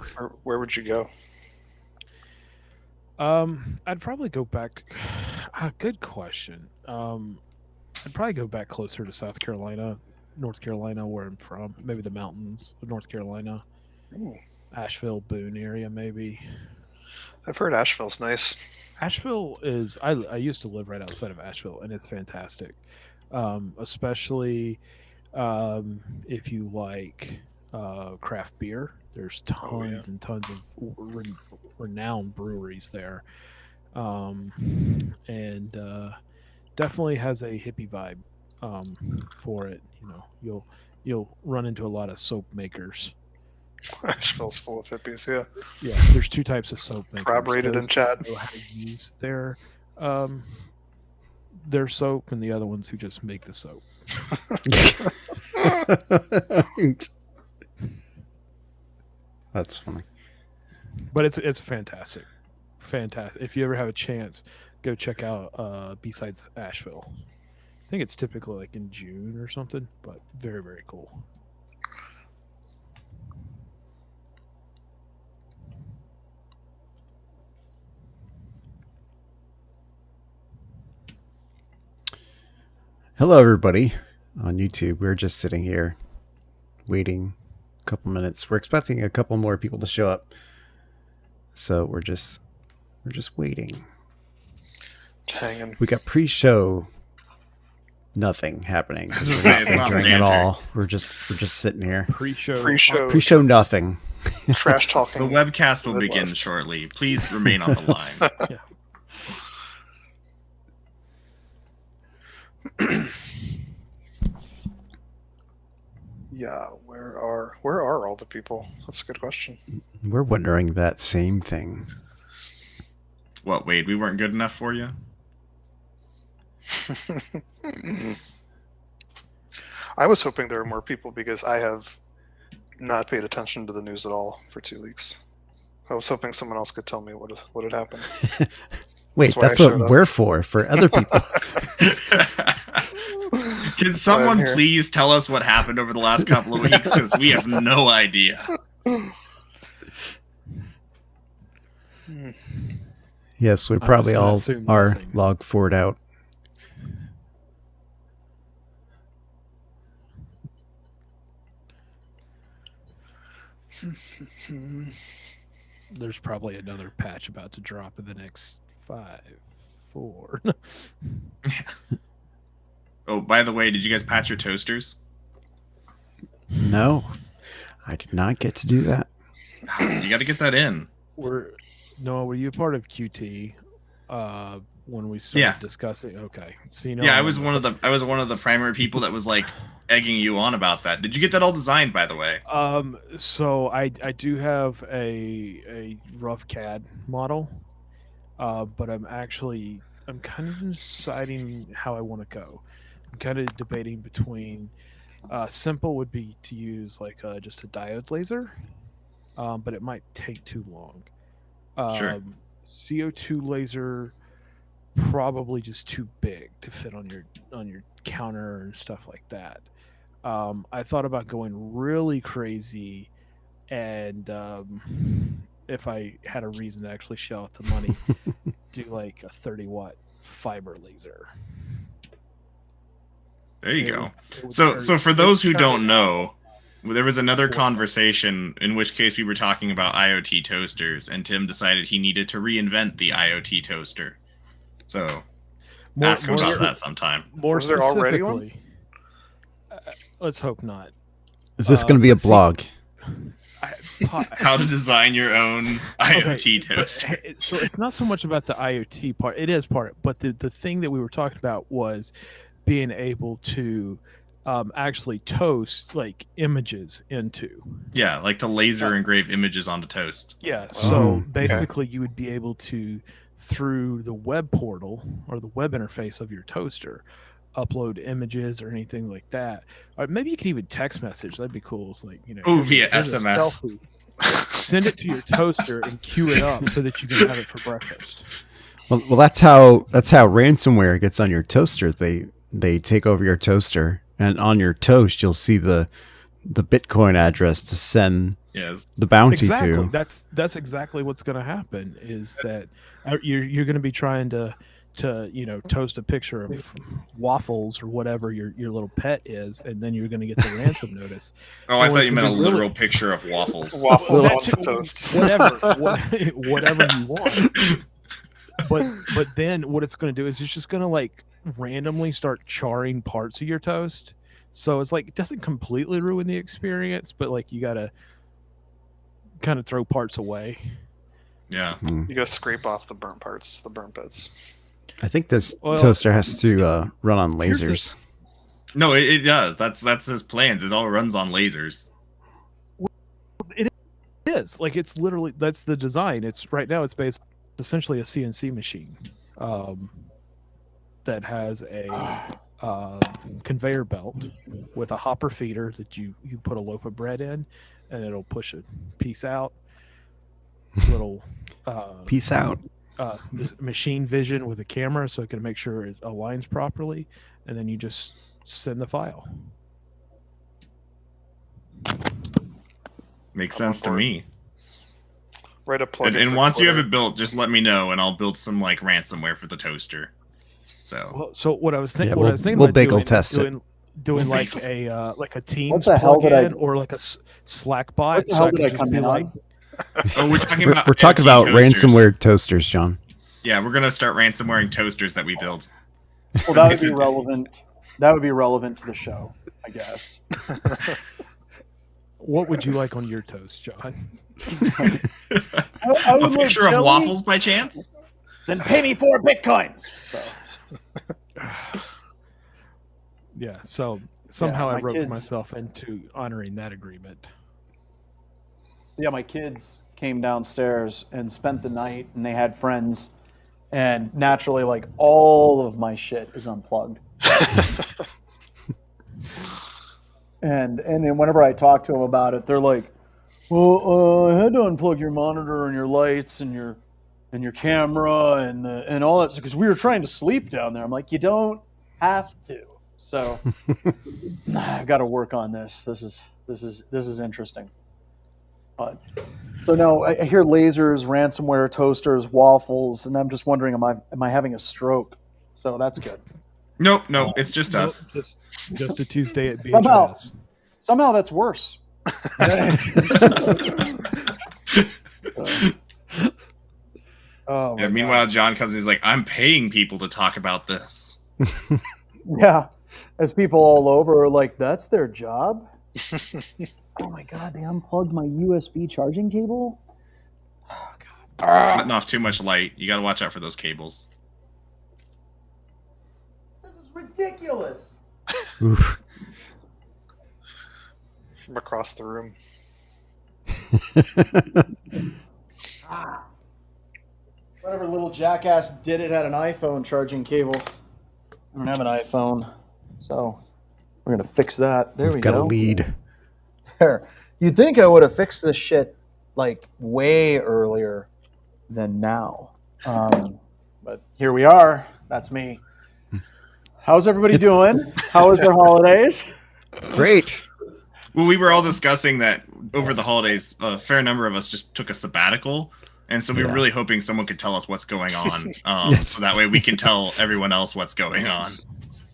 soap? Or where would you go? I'd probably go back. Good question. I'd probably go back closer to South Carolina, North Carolina, where I'm from. Maybe the mountains of North Carolina, Ooh, Asheville, Boone area, maybe. I've heard Asheville's nice. Asheville is. I used to live right outside of Asheville, and it's fantastic. Especially if you like craft beer. There's Oh yeah. tons and tons of renowned breweries there, and definitely has a hippie vibe for it. You know, you'll run into a lot of soap makers. Asheville's full of hippies. Yeah. Yeah, there's two types of soap makers. Corroborated in Those chat. that know how to use um, their soap, and the other ones who just make the soap. That's funny. But it's fantastic. If you ever have a chance, go check out B-Sides Asheville. I think it's typically like in June or something, but very, very cool. Hello, everybody on YouTube. We're just sitting here waiting a couple minutes. We're expecting a couple more people to show up, so we're just waiting. Hanging. We got pre-show nothing happening. I was gonna say, it's We're not not doing banter. at all. We're just sitting here. Pre-show Nothing. trash talking. The webcast will begin Midwest. shortly. Please remain on the line. Yeah. Yeah, where are all the people? That's a good question. We're wondering that same thing. What, Wade? We weren't good enough for you? I was hoping there were more people because I have not paid attention to the news at all for 2 weeks. I was hoping someone else could tell me what had happened. Wait, why that's I what showed up. we're for other people. Can someone here. please tell us what happened over the last couple of weeks? Because we have no idea. Yes, we I'm probably just gonna all assume are nothing. log forward out. There's probably another patch about to drop in the next 5, 4. Oh, by the way, did you guys patch your toasters? No, I did not get to do that. You got to get that in. Were you part of QT when we started Yeah. discussing? Okay, so you know, Yeah, I was one of the primary people that was like egging you on about that. Did you get that all designed, by the way? So I do have a rough CAD model, but I'm kind of deciding how I want to go. I'm kind of debating between simple would be to use like just a diode laser, but it might take too long. Sure. CO2 laser probably just too big to fit on your counter and stuff like that. I thought about going really crazy, and if I had a reason to actually shell out the money, do like a 30-watt fiber laser. There you It go. would- it would So carry- for it those would who carry don't know, there was another Foresight. conversation in which case we were talking about IoT toasters, and Tim decided he needed to reinvent the IoT toaster. So ask him about that sometime. More Was there already one? specifically, let's hope not. Is this going to be a see- blog? How to design your own IoT but, toaster. so it's not so much about the IoT part. It is part, but the thing that we were talking about was being able to actually toast like images into. Yeah, like to laser engrave images onto toast. Yeah. So okay. basically, you would be able to, through the web portal or the web interface of your toaster, upload images or anything like that. Or maybe you could even text message. That'd be cool. It's like, Oh, via here's a SMS. selfie. Send it to your toaster and queue it up so that you can have it for breakfast. Well, that's how ransomware gets on your toaster. They take over your toaster, and on your toast, you'll see the Bitcoin address to send Yes. the bounty Exactly. too. That's exactly what's going to happen. Is that you're going to be trying to toast a picture of waffles or whatever your little pet is, and then you're going to get the ransom notice. Oh, And I what thought it's you gonna meant a be really- literal picture of waffles. Waffles that on too, toast. whatever you want. But then what it's going to do is it's just going to like randomly start charring parts of your toast. So it's like it doesn't completely ruin the experience, but like you got to kind of throw parts away. Yeah. You gotta scrape off the burnt parts, the burnt bits. I think this Well, toaster has to run on here's the- lasers. No, it does. That's his plans. It all runs on lasers. It is like it's literally that's the design. It's right now it's based essentially a CNC machine that has a conveyor belt with a hopper feeder that you put a loaf of bread in, and it'll push a piece out. Little Peace out. machine vision with a camera, so it can make sure it aligns properly, and then you just send the file. Makes I'm on sense to board. me. Write a plug. And once you have it built, just let me know, and I'll build some like ransomware for the toaster. So Well, so what I was thinking, Yeah, what I was thinking we'll about bagel doing, test it. doing like a Teams the hell did I- plugin or like a Slack bot. What the so hell I could did I just come be in like, on? oh, we're talking We're, about we're talking IoT about toasters. ransomware toasters, John. Yeah, we're gonna start ransomwaring toasters that we build. Well, that would It's be a- relevant. That would be relevant to the show, I guess. what would you like on your toast, John? I A would love picture of chili. waffles by chance? Then pay me 4 bitcoins. So, Yeah. So somehow I my roped kids- myself into honoring that agreement. yeah, my kids came downstairs and spent the night, and they had friends, and naturally, like all of my shit is unplugged. and then whenever I talk to them about it, they're like, "Well, I had to unplug your monitor and your lights and your camera and all that because we were trying to sleep down there." I'm like, "You don't have to." So I've got to work on this. This is interesting. But so no, I hear lasers, ransomware, toasters, waffles, and I'm just wondering, am I having a stroke? So that's good. Nope, it's just us. Just a Tuesday at Somehow. BHIS. Somehow that's worse. Oh, my Yeah, meanwhile, John comes and he's like, I'm paying people to talk about this. God. Yeah, as people all over are like, that's their job. Oh my God, they unplugged my USB charging cable. Oh God. Letting off too much light. You gotta watch out for those cables. This is ridiculous. Oof. From across the room. Whatever little jackass did it had an iPhone charging cable. I don't have an iPhone, so we're gonna fix that. There we We've got go. a lead. There. You'd think I would have fixed this shit like way earlier than now, but here we are. That's me. How's everybody doing? How was their holidays? Great. Well, we were all discussing that over the holidays, a fair number of us just took a sabbatical. And so we were Yeah. really hoping someone could tell us what's going on. Yes. So that way we can tell everyone else what's going on.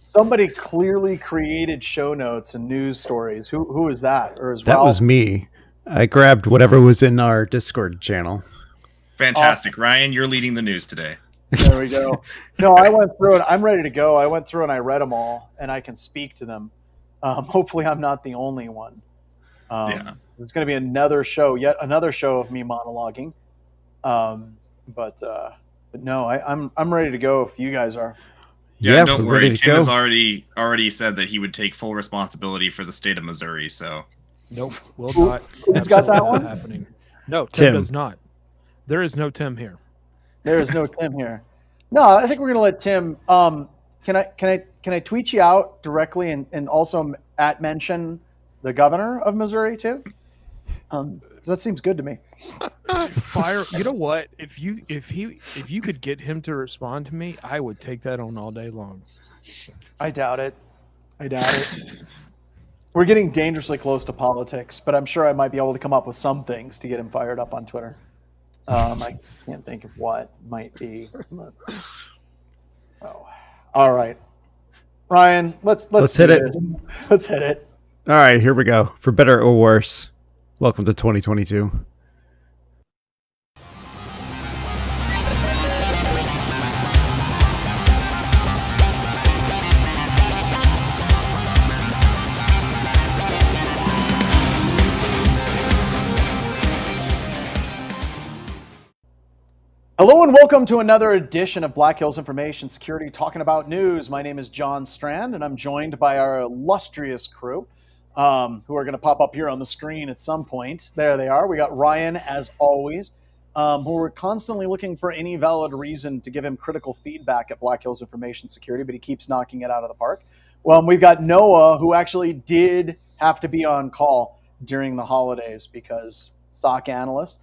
Somebody clearly created show notes and news stories. Who is that? Or is That Ralph? was me. I grabbed whatever was in our Discord channel. Fantastic. Ryan, you're leading the news today. There we go. No, I went through it. I'm ready to go. I went through and I read them all, and I can speak to them. Hopefully, I'm not the only one. Yeah. It's going to be another show, yet another show of me monologuing. But no, I'm ready to go if you guys are. Yeah, don't we're worry. ready to Tim go. has already said that he would take full responsibility for the state of Missouri. So Nope, will Who- not. who's got that Absolutely one? not happening. No, Tim Tim. does not. There is no Tim here. There is no Tim here. No, I think we're going to let Tim. Can I tweet you out directly and also mention the governor of Missouri too? 'Cause that seems good to me. Fire. You know what? If you could get him to respond to me, I would take that on all day long. I doubt it. We're getting dangerously close to politics, but I'm sure I might be able to come up with some things to get him fired up on Twitter. I can't think of what might be. Oh, all right, Ryan. Let's hit it. Let's hit it. All right, here we go. For better or worse, welcome to 2022. Hello and welcome to another edition of Black Hills Information Security Talking About News. My name is John Strand, and I'm joined by our illustrious crew, who are going to pop up here on the screen at some point. There they are. We got Ryan, as always, who we're constantly looking for any valid reason to give him critical feedback at Black Hills Information Security, but he keeps knocking it out of the park. Well, we've got Noah, who actually did have to be on call during the holidays because SOC analyst.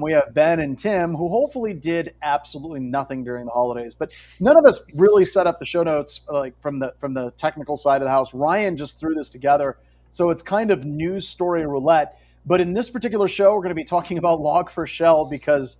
We have Ben and Tim, who hopefully did absolutely nothing during the holidays, but none of us really set up the show notes like from the technical side of the house. Ryan just threw this together, so it's kind of news story roulette. But in this particular show, we're going to be talking about Log4Shell because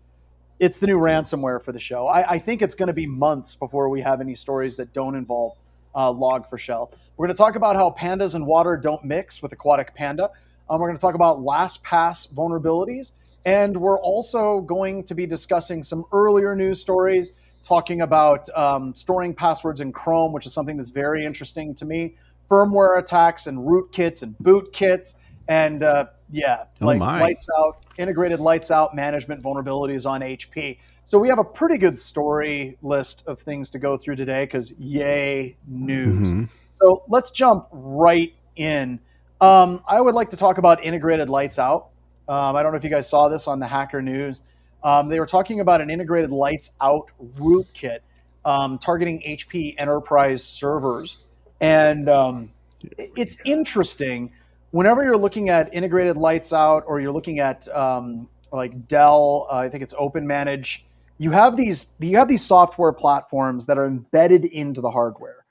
it's the new ransomware for the show. I think it's going to be months before we have any stories that don't involve Log4Shell. We're going to talk about how pandas and water don't mix with aquatic panda. We're going to talk about LastPass vulnerabilities. And we're also going to be discussing some earlier news stories, talking about storing passwords in Chrome, which is something that's very interesting to me, firmware attacks and rootkits and bootkits, and lights out, integrated lights out management vulnerabilities on HP. So we have a pretty good story list of things to go through today because yay, news. Mm-hmm. So let's jump right in. I would like to talk about integrated lights out. I don't know if you guys saw this on the Hacker News. They were talking about an integrated lights out rootkit targeting HP enterprise servers. And it's interesting. Whenever you're looking at integrated lights out or you're looking at like Dell, I think it's OpenManage, you have these software platforms that are embedded into the hardware.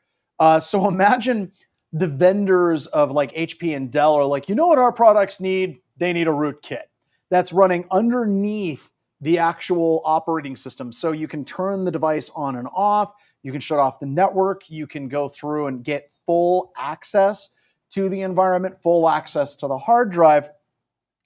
So imagine the vendors of like HP and Dell are like, you know what our products need? They need a rootkit that's running underneath the actual operating system. So you can turn the device on and off. You can shut off the network. You can go through and get full access to the environment, full access to the hard drive.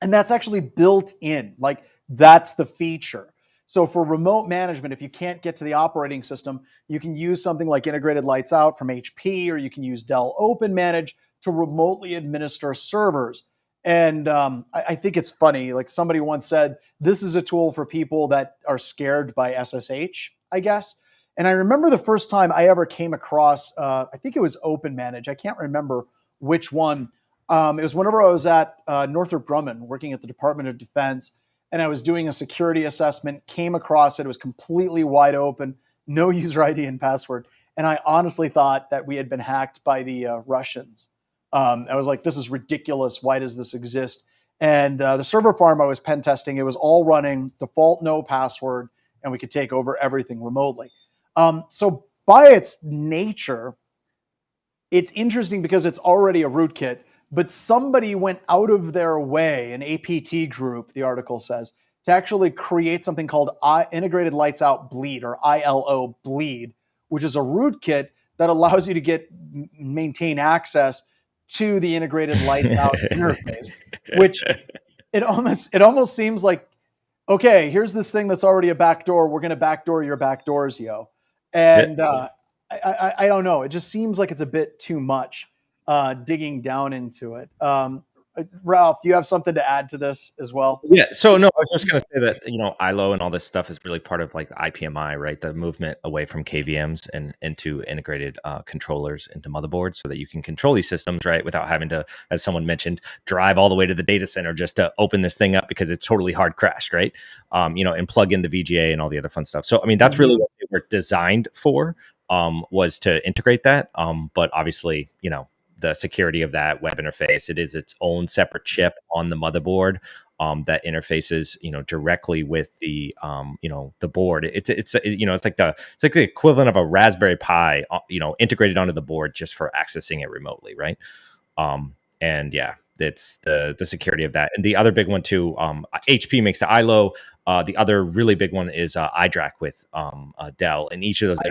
And that's actually built in. Like that's the feature. So for remote management, if you can't get to the operating system, you can use something like Integrated Lights Out from HP, or you can use Dell OpenManage to remotely administer servers. And I think it's funny. Like somebody once said, this is a tool for people that are scared by SSH, I guess. And I remember the first time I ever came across, I think it was OpenManage. I can't remember which one. It was whenever I was at Northrop Grumman working at the Department of Defense, and I was doing a security assessment, came across it. It was completely wide open, no user ID and password. And I honestly thought that we had been hacked by the Russians. I was like, this is ridiculous. Why does this exist? And the server farm I was pen testing, it was all running default no password, and we could take over everything remotely. So by its nature, it's interesting because it's already a rootkit, but somebody went out of their way, an APT group, the article says, to actually create something called Integrated Lights Out Bleed, or ILO Bleed, which is a rootkit that allows you to maintain access to the integrated light out interface, which it almost seems like, okay, here's this thing that's already a backdoor. We're going to backdoor your backdoors, yo. And I don't know. It just seems like it's a bit too much digging down into it. Ralph, do you have something to add to this as well? Yeah. So no, I was just going to say that, ILO and all this stuff is really part of like the IPMI, right? The movement away from KVMs and into integrated controllers into motherboards so that you can control these systems, right? Without having to, as someone mentioned, drive all the way to the data center just to open this thing up because it's totally hard crashed, right? And plug in the VGA and all the other fun stuff. So, I mean, that's really what they were designed for, was to integrate that. But obviously, the security of that web interface, it is its own separate chip on the motherboard that interfaces, directly with the, the board. It's like the equivalent of a Raspberry Pi, integrated onto the board just for accessing it remotely, right? And yeah, it's the security of that. And the other big one too, HP makes the ILO. The other really big one is iDRAC with Dell, and each of those that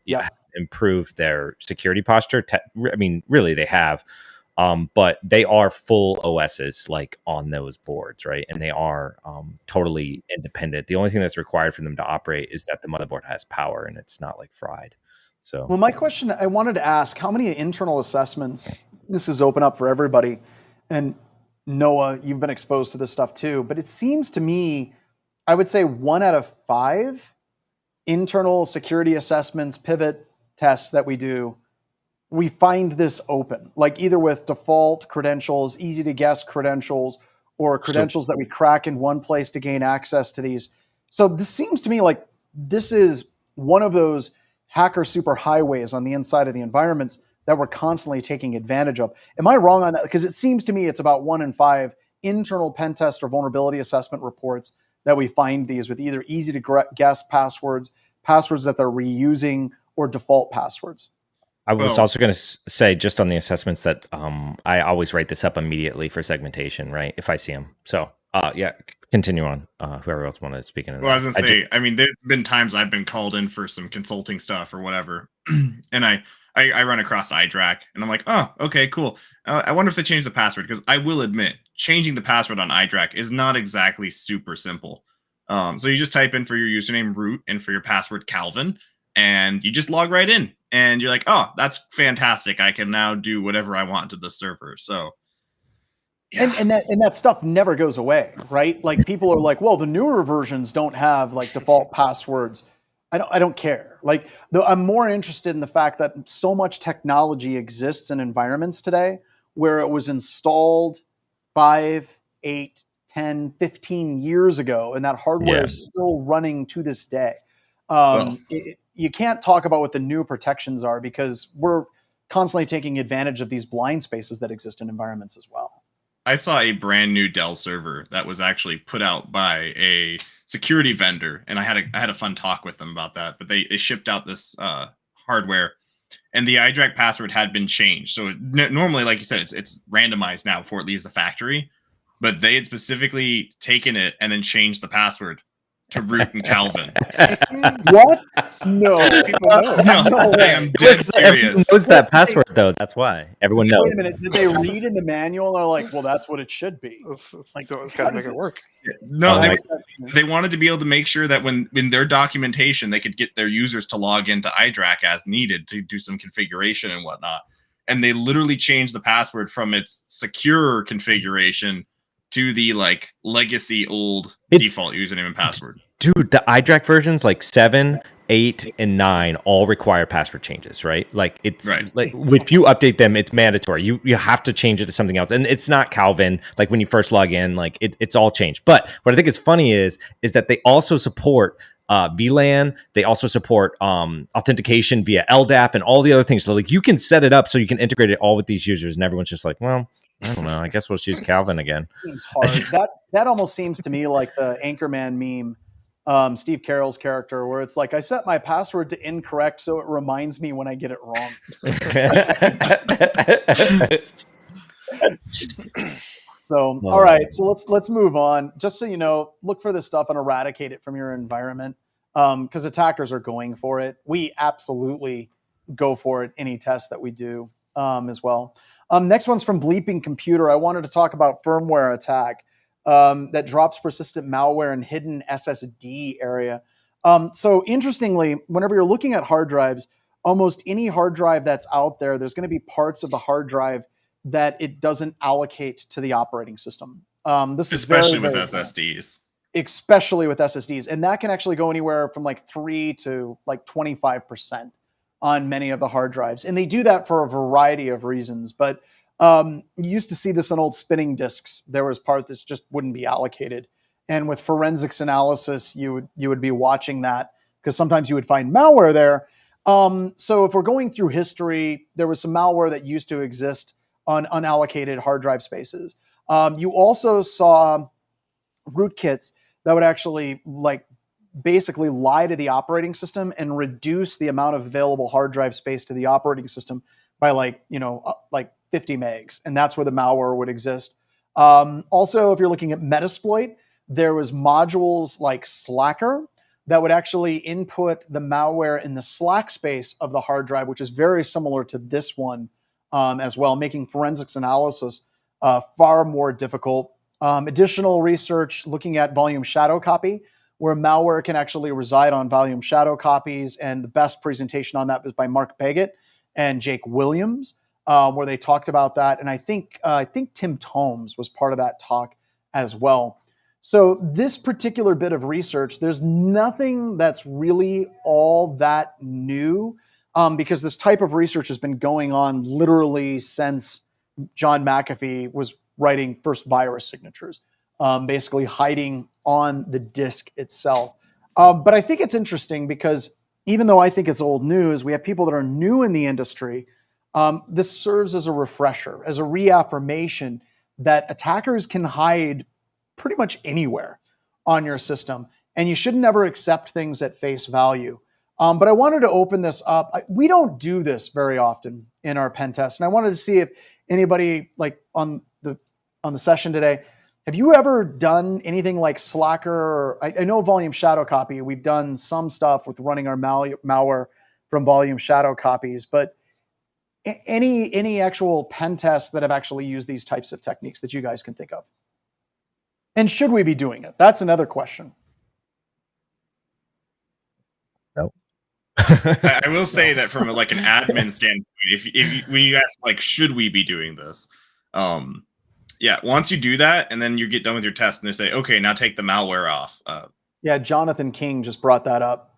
have improved their security posture. I mean, really, they have. But they are full OSs like on those boards, right? And they are totally independent. The only thing that's required for them to operate is that the motherboard has power and it's not like fried. So, well, my question, I wanted to ask, how many internal assessments? This is open up for everybody, and Noah, you've been exposed to this stuff too. But it seems to me, I would say 1 out of 5 internal security assessments, pivot tests that we do, we find this open, like either with default credentials, easy to guess credentials, or credentials that we crack in one place to gain access to these. So this seems to me like this is one of those hacker super highways on the inside of the environments that we're constantly taking advantage of. Am I wrong on that? Because it seems to me it's about 1 in 5 internal pen test or vulnerability assessment reports that we find these with either easy to guess passwords that they're reusing, or default passwords. I was also going to say, just on the assessments, that I always write this up immediately for segmentation, right? If I see them. So, yeah, continue on. Whoever else wanted to speak into that. Well, I was going to say, I mean, there's been times I've been called in for some consulting stuff or whatever, and I run across iDRAC, and I'm like, oh, okay, cool. I wonder if they changed the password, because I will admit, changing the password on iDRAC is not exactly super simple. So you just type in for your username root and for your password Calvin, and you just log right in. And you're like, oh, that's fantastic. I can now do whatever I want to the server. So, yeah. And that stuff never goes away, right? Like people are like, well, the newer versions don't have like default passwords. I don't care. Like, though, I'm more interested in the fact that so much technology exists in environments today where it was installed 5, 8, 10, 15 years ago, and that hardware is still running to this day. You can't talk about what the new protections are, because we're constantly taking advantage of these blind spaces that exist in environments as well. I saw a brand new Dell server that was actually put out by a security vendor, and I had a fun talk with them about that. But they shipped out this hardware, and the iDRAC password had been changed. So normally, like you said, it's randomized now before it leaves the factory, but they had specifically taken it and then changed the password to root and Calvin. What? No. People know. No, I am dead serious. Everyone knows that password, though. That's why everyone knows. Wait a minute. Did they read in the manual and they're like, well, that's what it should be? It's got to make it work. No, they wanted to be able to make sure that when in their documentation, they could get their users to log into iDRAC as needed to do some configuration and whatnot. And they literally changed the password from its secure configuration to the like legacy old default username and password. Dude, the iDRAC versions like 7, 8, and 9 all require password changes, right? Like it's like if you update them, it's mandatory. You have to change it to something else. And it's not Calvin, like when you first log in, like it's all changed. But what I think is funny is that they also support VLAN. They also support authentication via LDAP and all the other things. So like you can set it up so you can integrate it all with these users, and everyone's just like, well, I don't know. I guess we'll just use Calvin again. Seems hard. That almost seems to me like the Anchorman meme, Steve Carroll's character, where it's like, I set my password to incorrect so it reminds me when I get it wrong. So, all right. So let's move on. Just so you know, look for this stuff and eradicate it from your environment, because attackers are going for it. We absolutely go for it any test that we do as well. Next one's from Bleeping Computer. I wanted to talk about firmware attack that drops persistent malware in hidden SSD area. So interestingly, whenever you're looking at hard drives, almost any hard drive that's out there, there's going to be parts of the hard drive that it doesn't allocate to the operating system. This is especially with SSDs. Especially with SSDs. And that can actually go anywhere from like 3 to like 25% on many of the hard drives. And they do that for a variety of reasons. But you used to see this on old spinning disks. There was part that just wouldn't be allocated. And with forensics analysis, you would be watching that, because sometimes you would find malware there. So if we're going through history, there was some malware that used to exist on unallocated hard drive spaces. You also saw rootkits that would actually like basically lie to the operating system and reduce the amount of available hard drive space to the operating system by like 50 megs, and that's where the malware would exist. Also, if you're looking at Metasploit, there was modules like Slacker that would actually input the malware in the slack space of the hard drive, which is very similar to this one as well, making forensics analysis far more difficult. Additional research looking at volume shadow copy, where malware can actually reside on volume shadow copies. And the best presentation on that was by Mark Baggett and Jake Williams, where they talked about that. And I think Tim Tomes was part of that talk as well. So this particular bit of research, there's nothing that's really all that new, because this type of research has been going on literally since John McAfee was writing first virus signatures, basically hiding on the disk itself. But I think it's interesting because even though I think it's old news, we have people that are new in the industry. This serves as a refresher, as a reaffirmation that attackers can hide pretty much anywhere on your system, and you should never accept things at face value. But I wanted to open this up. We don't do this very often in our pen test, and I wanted to see if anybody, like on the session today, have you ever done anything like Slacker? Or I know volume shadow copy. We've done some stuff with running our malware from volume shadow copies, but any actual pen tests that have actually used these types of techniques that you guys can think of? And should we be doing it? That's another question. Nope. I will say that from like an admin standpoint, if when you ask like, should we be doing this? Yeah, once you do that, and then you get done with your test, and they say, okay, now take the malware off. Yeah, Jonathan King just brought that up.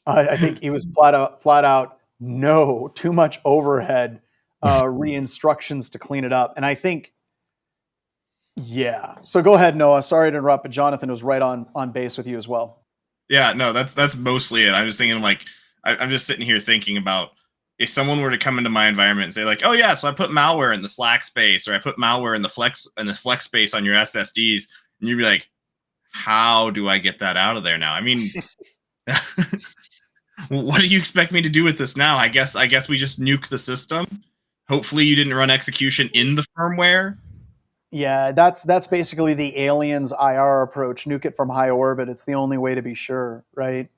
I think he was flat out, no, too much overhead, re-instructions to clean it up. And I think, yeah. So go ahead, Noah. Sorry to interrupt, but Jonathan was right on base with you as well. Yeah, no, that's mostly it. I'm just thinking like, I'm just sitting here thinking about if someone were to come into my environment and say like, oh yeah, so I put malware in the slack space, or I put malware in the flex space on your SSDs, and you'd be like, how do I get that out of there now? I mean, what do you expect me to do with this now? I guess we just nuke the system. Hopefully you didn't run execution in the firmware. Yeah, that's basically the aliens IR approach. Nuke it from high orbit. It's the only way to be sure, right?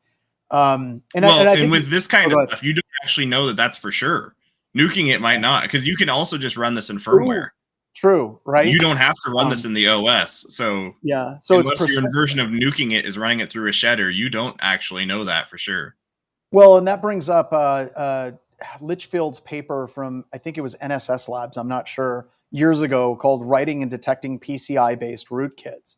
And with this kind of stuff, you don't actually know that that's for sure. Nuking it might not, because you can also just run this in firmware. True, right? You don't have to run this in the OS. So yeah, so unless your version of nuking it is running it through a shedder, you don't actually know that for sure. Well, and that brings up Litchfield's paper from, I think it was NSS Labs, I'm not sure, years ago, called Writing and Detecting PCI-Based Rootkits,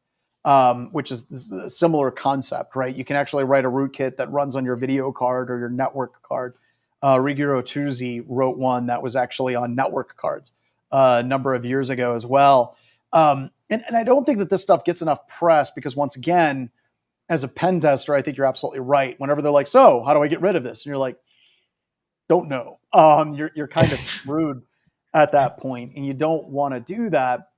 which is a similar concept, right? You can actually write a rootkit that runs on your video card or your network card. Riguro Tuzzi wrote one that was actually on network cards a number of years ago as well. And I don't think that this stuff gets enough press because, once again, as a pen tester, I think you're absolutely right. Whenever they're like, so how do I get rid of this? And you're like, don't know. You're kind of screwed at that point, and you don't want to do that.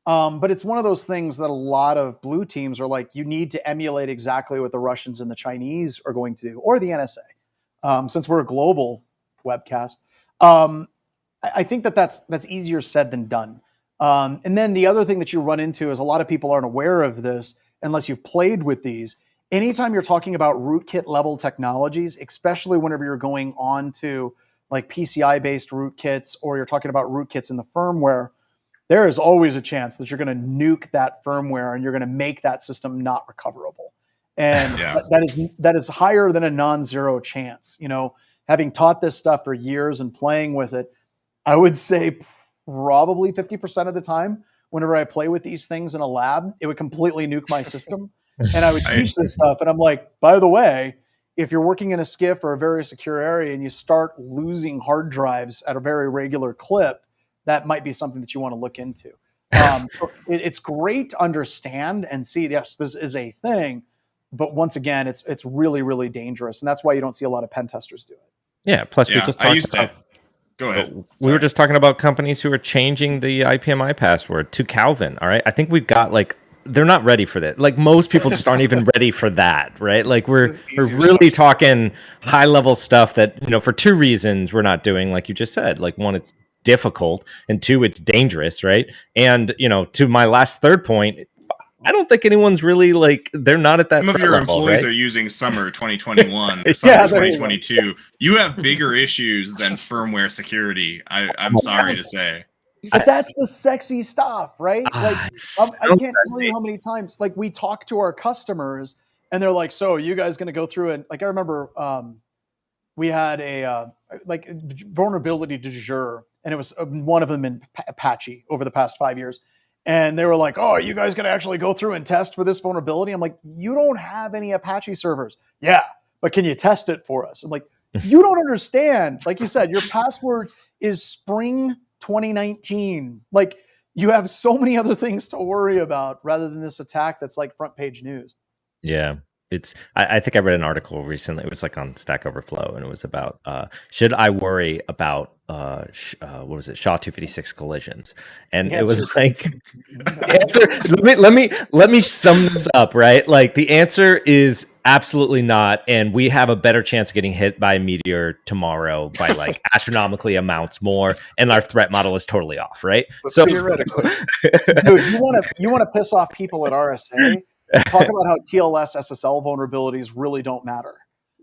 But it's one of those things that a lot of blue teams are like, you need to emulate exactly what the Russians and the Chinese are going to do, or the NSA. Since we're a global webcast, I think that's easier said than done. And then the other thing that you run into is a lot of people aren't aware of this unless you've played with these. Anytime you're talking about rootkit level technologies, especially whenever you're going on to like PCI-based rootkits, or you're talking about rootkits in the firmware, there is always a chance that you're going to nuke that firmware and you're going to make that system not recoverable. And that is higher than a non-zero chance. You know, having taught this stuff for years and playing with it, I would say probably 50% of the time, whenever I play with these things in a lab, it would completely nuke my system. And I would teach this stuff. And I'm like, by the way, if you're working in a SCIF or a very secure area and you start losing hard drives at a very regular clip, that might be something that you want to look into. So it's great to understand and see, yes, this is a thing. But once again, it's really, really dangerous. And that's why you don't see a lot of pen testers do it. Yeah. Plus, we just talked about. Go ahead. We were just talking about companies who are changing the IPMI password to Calvin. All right. I think we've got they're not ready for that. Like, most people just aren't even ready for that, right? Like, we're really talking high level stuff that, for two reasons we're not doing, like you just said. Like, one, it's difficult, and 2, it's dangerous, right? And to my last third point, I don't think anyone's really like, they're not at that Some of threat your level, employees right? are using summer 2021 or Yeah, summer there you go. 2022. You have bigger issues than firmware security. I'm sorry to say. But that's the sexy stuff, right? Like, It's I so can't tell you how many times, like, we talk to our customers and they're like, so are you guys going to go through and, like, I remember we had a like vulnerability du jour, and it was one of them in Apache over the past 5 years. And they were like, oh, are you guys going to actually go through and test for this vulnerability? I'm like, you don't have any Apache servers. Yeah, but can you test it for us? I'm like, you don't understand. Like you said, your password is spring 2019. Like, you have so many other things to worry about rather than this attack that's like front page news. Yeah. I think I read an article recently. It was like on Stack Overflow, and it was about should I worry about what was it, SHA-256 collisions? And it was like, let me sum this up, right? Like, the answer is absolutely not, and we have a better chance of getting hit by a meteor tomorrow by like astronomically amounts more, and our threat model is totally off, right? But So theoretically, Dude, you want to piss off people at RSA? Talk about how TLS SSL vulnerabilities really don't matter.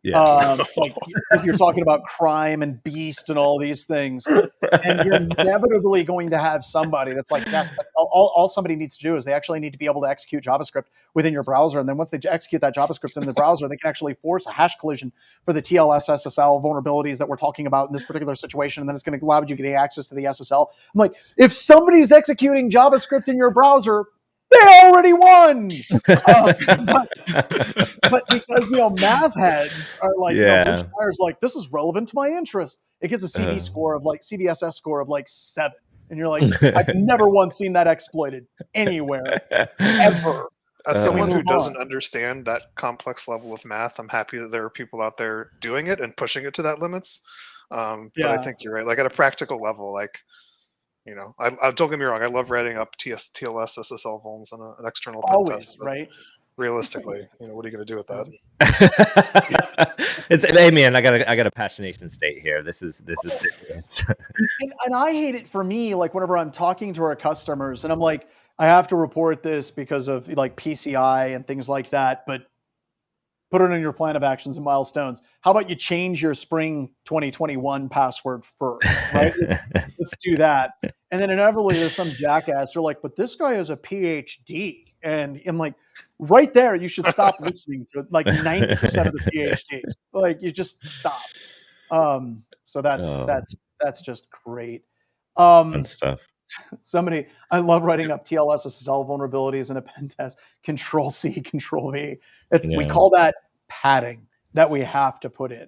yeah. Like, if you're talking about crime and beast and all these things, and you're inevitably going to have somebody that's like, yes, but all somebody needs to do is they actually need to be able to execute JavaScript within your browser. And then once they execute that JavaScript in the browser, they can actually force a hash collision for the TLS SSL vulnerabilities that we're talking about in this particular situation. And then it's going to allow you getting access to the SSL. I'm like, if somebody's executing JavaScript in your browser, they already won. But because math heads are like, Bushfire's like, this is relevant to my interest. It gets a CV score of like CVSS score of like 7, and you're like, I've never once seen that exploited anywhere ever. As someone who doesn't understand that complex level of math, I'm happy that there are people out there doing it and pushing it to that limits. But I think you're right. Like, at a practical level, like, I don't get me wrong, I love writing up TLS SSL vulns on an external pen test. Right? Realistically, what are you going to do with that? Hey man, I got a passionation state here. This is serious. and I hate it for me, like, whenever I'm talking to our customers and I'm like, I have to report this because of like PCI and things like that, but put it in your plan of actions and milestones. How about you change your spring 2021 password first, right? Let's do that. And then inevitably there's some jackass. They're like, but this guy has a PhD. And I'm like, right there, you should stop listening to like 90% of the PhDs. Like, you just stop. So that's just great. Fun stuff. I love writing up TLS SSL vulnerabilities in a pen test. Control C, Control V. We call that padding that we have to put in.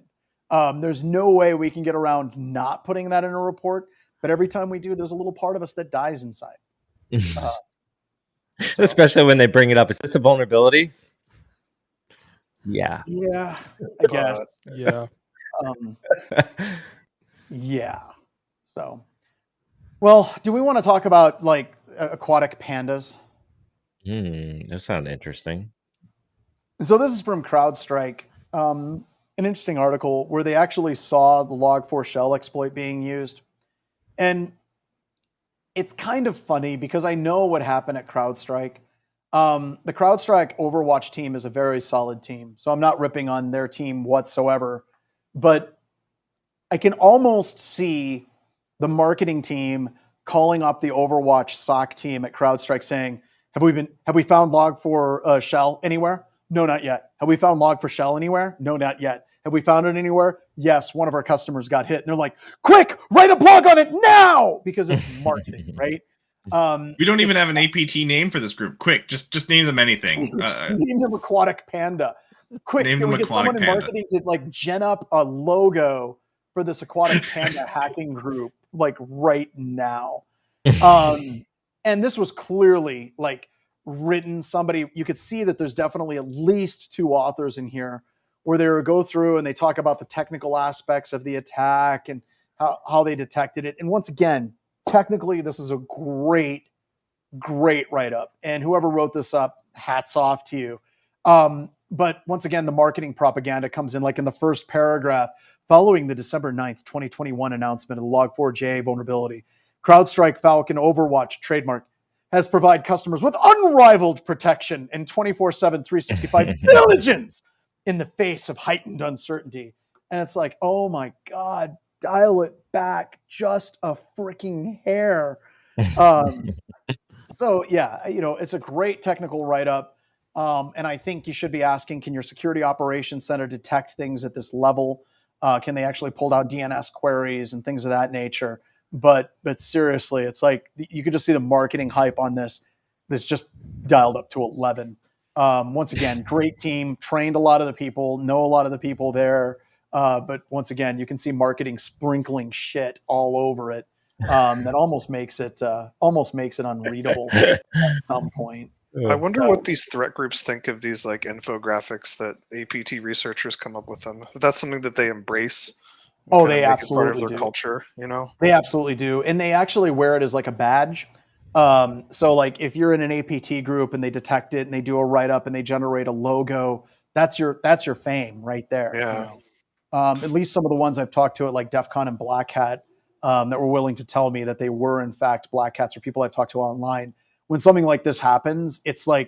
There's no way we can get around not putting that in a report, but every time we do, there's a little part of us that dies inside. Especially when they bring it up. Is this a vulnerability? Yeah. Yeah, I guess. Yeah. Yeah. So, well, do we want to talk about like aquatic pandas? That sounds interesting. So this is from CrowdStrike, an interesting article where they actually saw the log4shell exploit being used. And it's kind of funny because I know what happened at CrowdStrike. The CrowdStrike Overwatch team is a very solid team, so I'm not ripping on their team whatsoever. But I can almost see the marketing team calling up the Overwatch SOC team at CrowdStrike saying, have we found log4shell anywhere? No, not yet. Have we found log4shell anywhere? No, not yet. Have we found it anywhere? Yes, one of our customers got hit. And they're like, quick, write a blog on it now, because it's marketing, right? We don't even have an APT name for this group. Quick, just name them anything. Name them Aquatic Panda. Quick, Name can we them get someone Aquatic in Panda. marketing to like gen up a logo for this Aquatic Panda hacking group, like right now? And this was clearly like written. You could see that there's definitely at least 2 authors in here where they go through and they talk about the technical aspects of the attack and how they detected it. And once again, technically, this is a great write-up. And whoever wrote this up, hats off to you. But once again, the marketing propaganda comes in like in the first paragraph following the December 9th, 2021 announcement of the Log4j vulnerability. CrowdStrike Falcon Overwatch trademark has provided customers with unrivaled protection and 24/7, 365 diligence in the face of heightened uncertainty. And it's like, oh my God, dial it back just a freaking hair. So yeah, it's a great technical write-up. And I think you should be asking, can your security operations center detect things at this level? Can they actually pull down DNS queries and things of that nature? But seriously, it's like you could just see the marketing hype on this. This just dialed up to 11. Once again, great team, trained a lot of the people, know a lot of the people there. But once again, you can see marketing sprinkling shit all over it. That almost makes it unreadable at some point. I wonder what these threat groups think of these like infographics that APT researchers come up with them. If that's something that they embrace. Oh, they make absolutely it part of their do. culture, They absolutely do, and they actually wear it as like a badge. So like if you're in an APT group and they detect it and they do a write up and they generate a logo, that's your fame right there. Yeah. At least some of the ones I've talked to at like DEF CON and Black Hat that were willing to tell me that they were in fact Black Hats or people I've talked to online. When something like this happens, it's a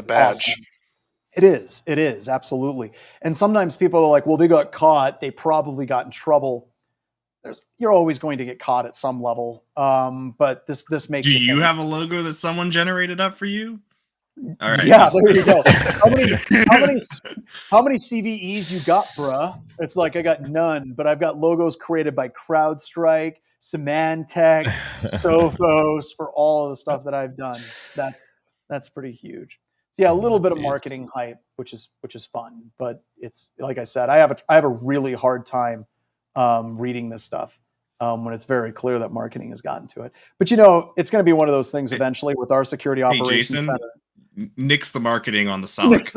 badge. Awesome. It is absolutely. And sometimes people are like, well, they got caught. They probably got in trouble. You're always going to get caught at some level. But this makes. Do you have a logo that someone generated up for you? All right. Yeah, there you go. How many CVEs you got, bruh? It's like I got none, but I've got logos created by CrowdStrike, Symantec, Sophos for all of the stuff that I've done. That's pretty huge. So yeah, a little bit of marketing hype, which is fun, but it's like I said, I have a really hard time reading this stuff when it's very clear that marketing has gotten to it. But it's going to be one of those things eventually with our security operations. Jason, nix the marketing on the SOC. I was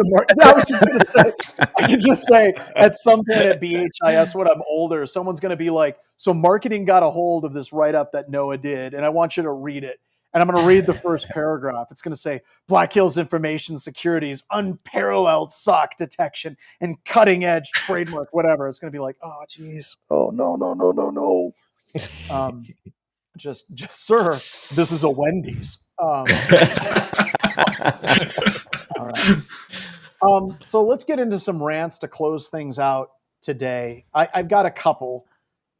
just going to say, I could just say at some point at BHIS when I'm older, someone's going to be like, so marketing got a hold of this write-up that Noah did, and I want you to read it. And I'm going to read the first paragraph. It's going to say, Black Hills Information Security's unparalleled SOC detection and cutting-edge trademark, whatever. It's going to be like, oh, geez. Oh, no. Just, sir, this is a Wendy's. All right. So let's get into some rants to close things out today. I've got a couple.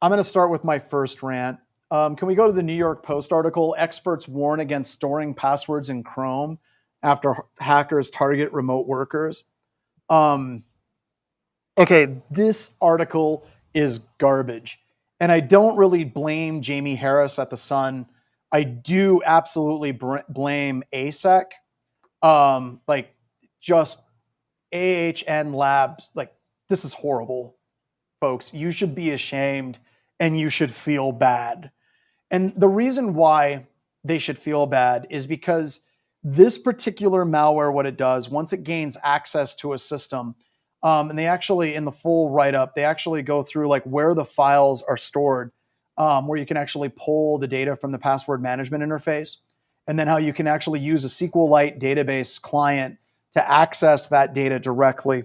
I'm going to start with my first rant. Can we go to the New York Post article? Experts warn against storing passwords in Chrome after hackers target remote workers. Okay, this article is garbage. And I don't really blame Jamie Harris at The Sun. I do absolutely blame ASEC. Just AHN Labs. This is horrible, folks. You should be ashamed and you should feel bad. And the reason why they should feel bad is because this particular malware, what it does, once it gains access to a system, and they actually, in the full write-up, they actually go through where the files are stored, where you can actually pull the data from the password management interface, and then how you can actually use a SQLite database client to access that data directly.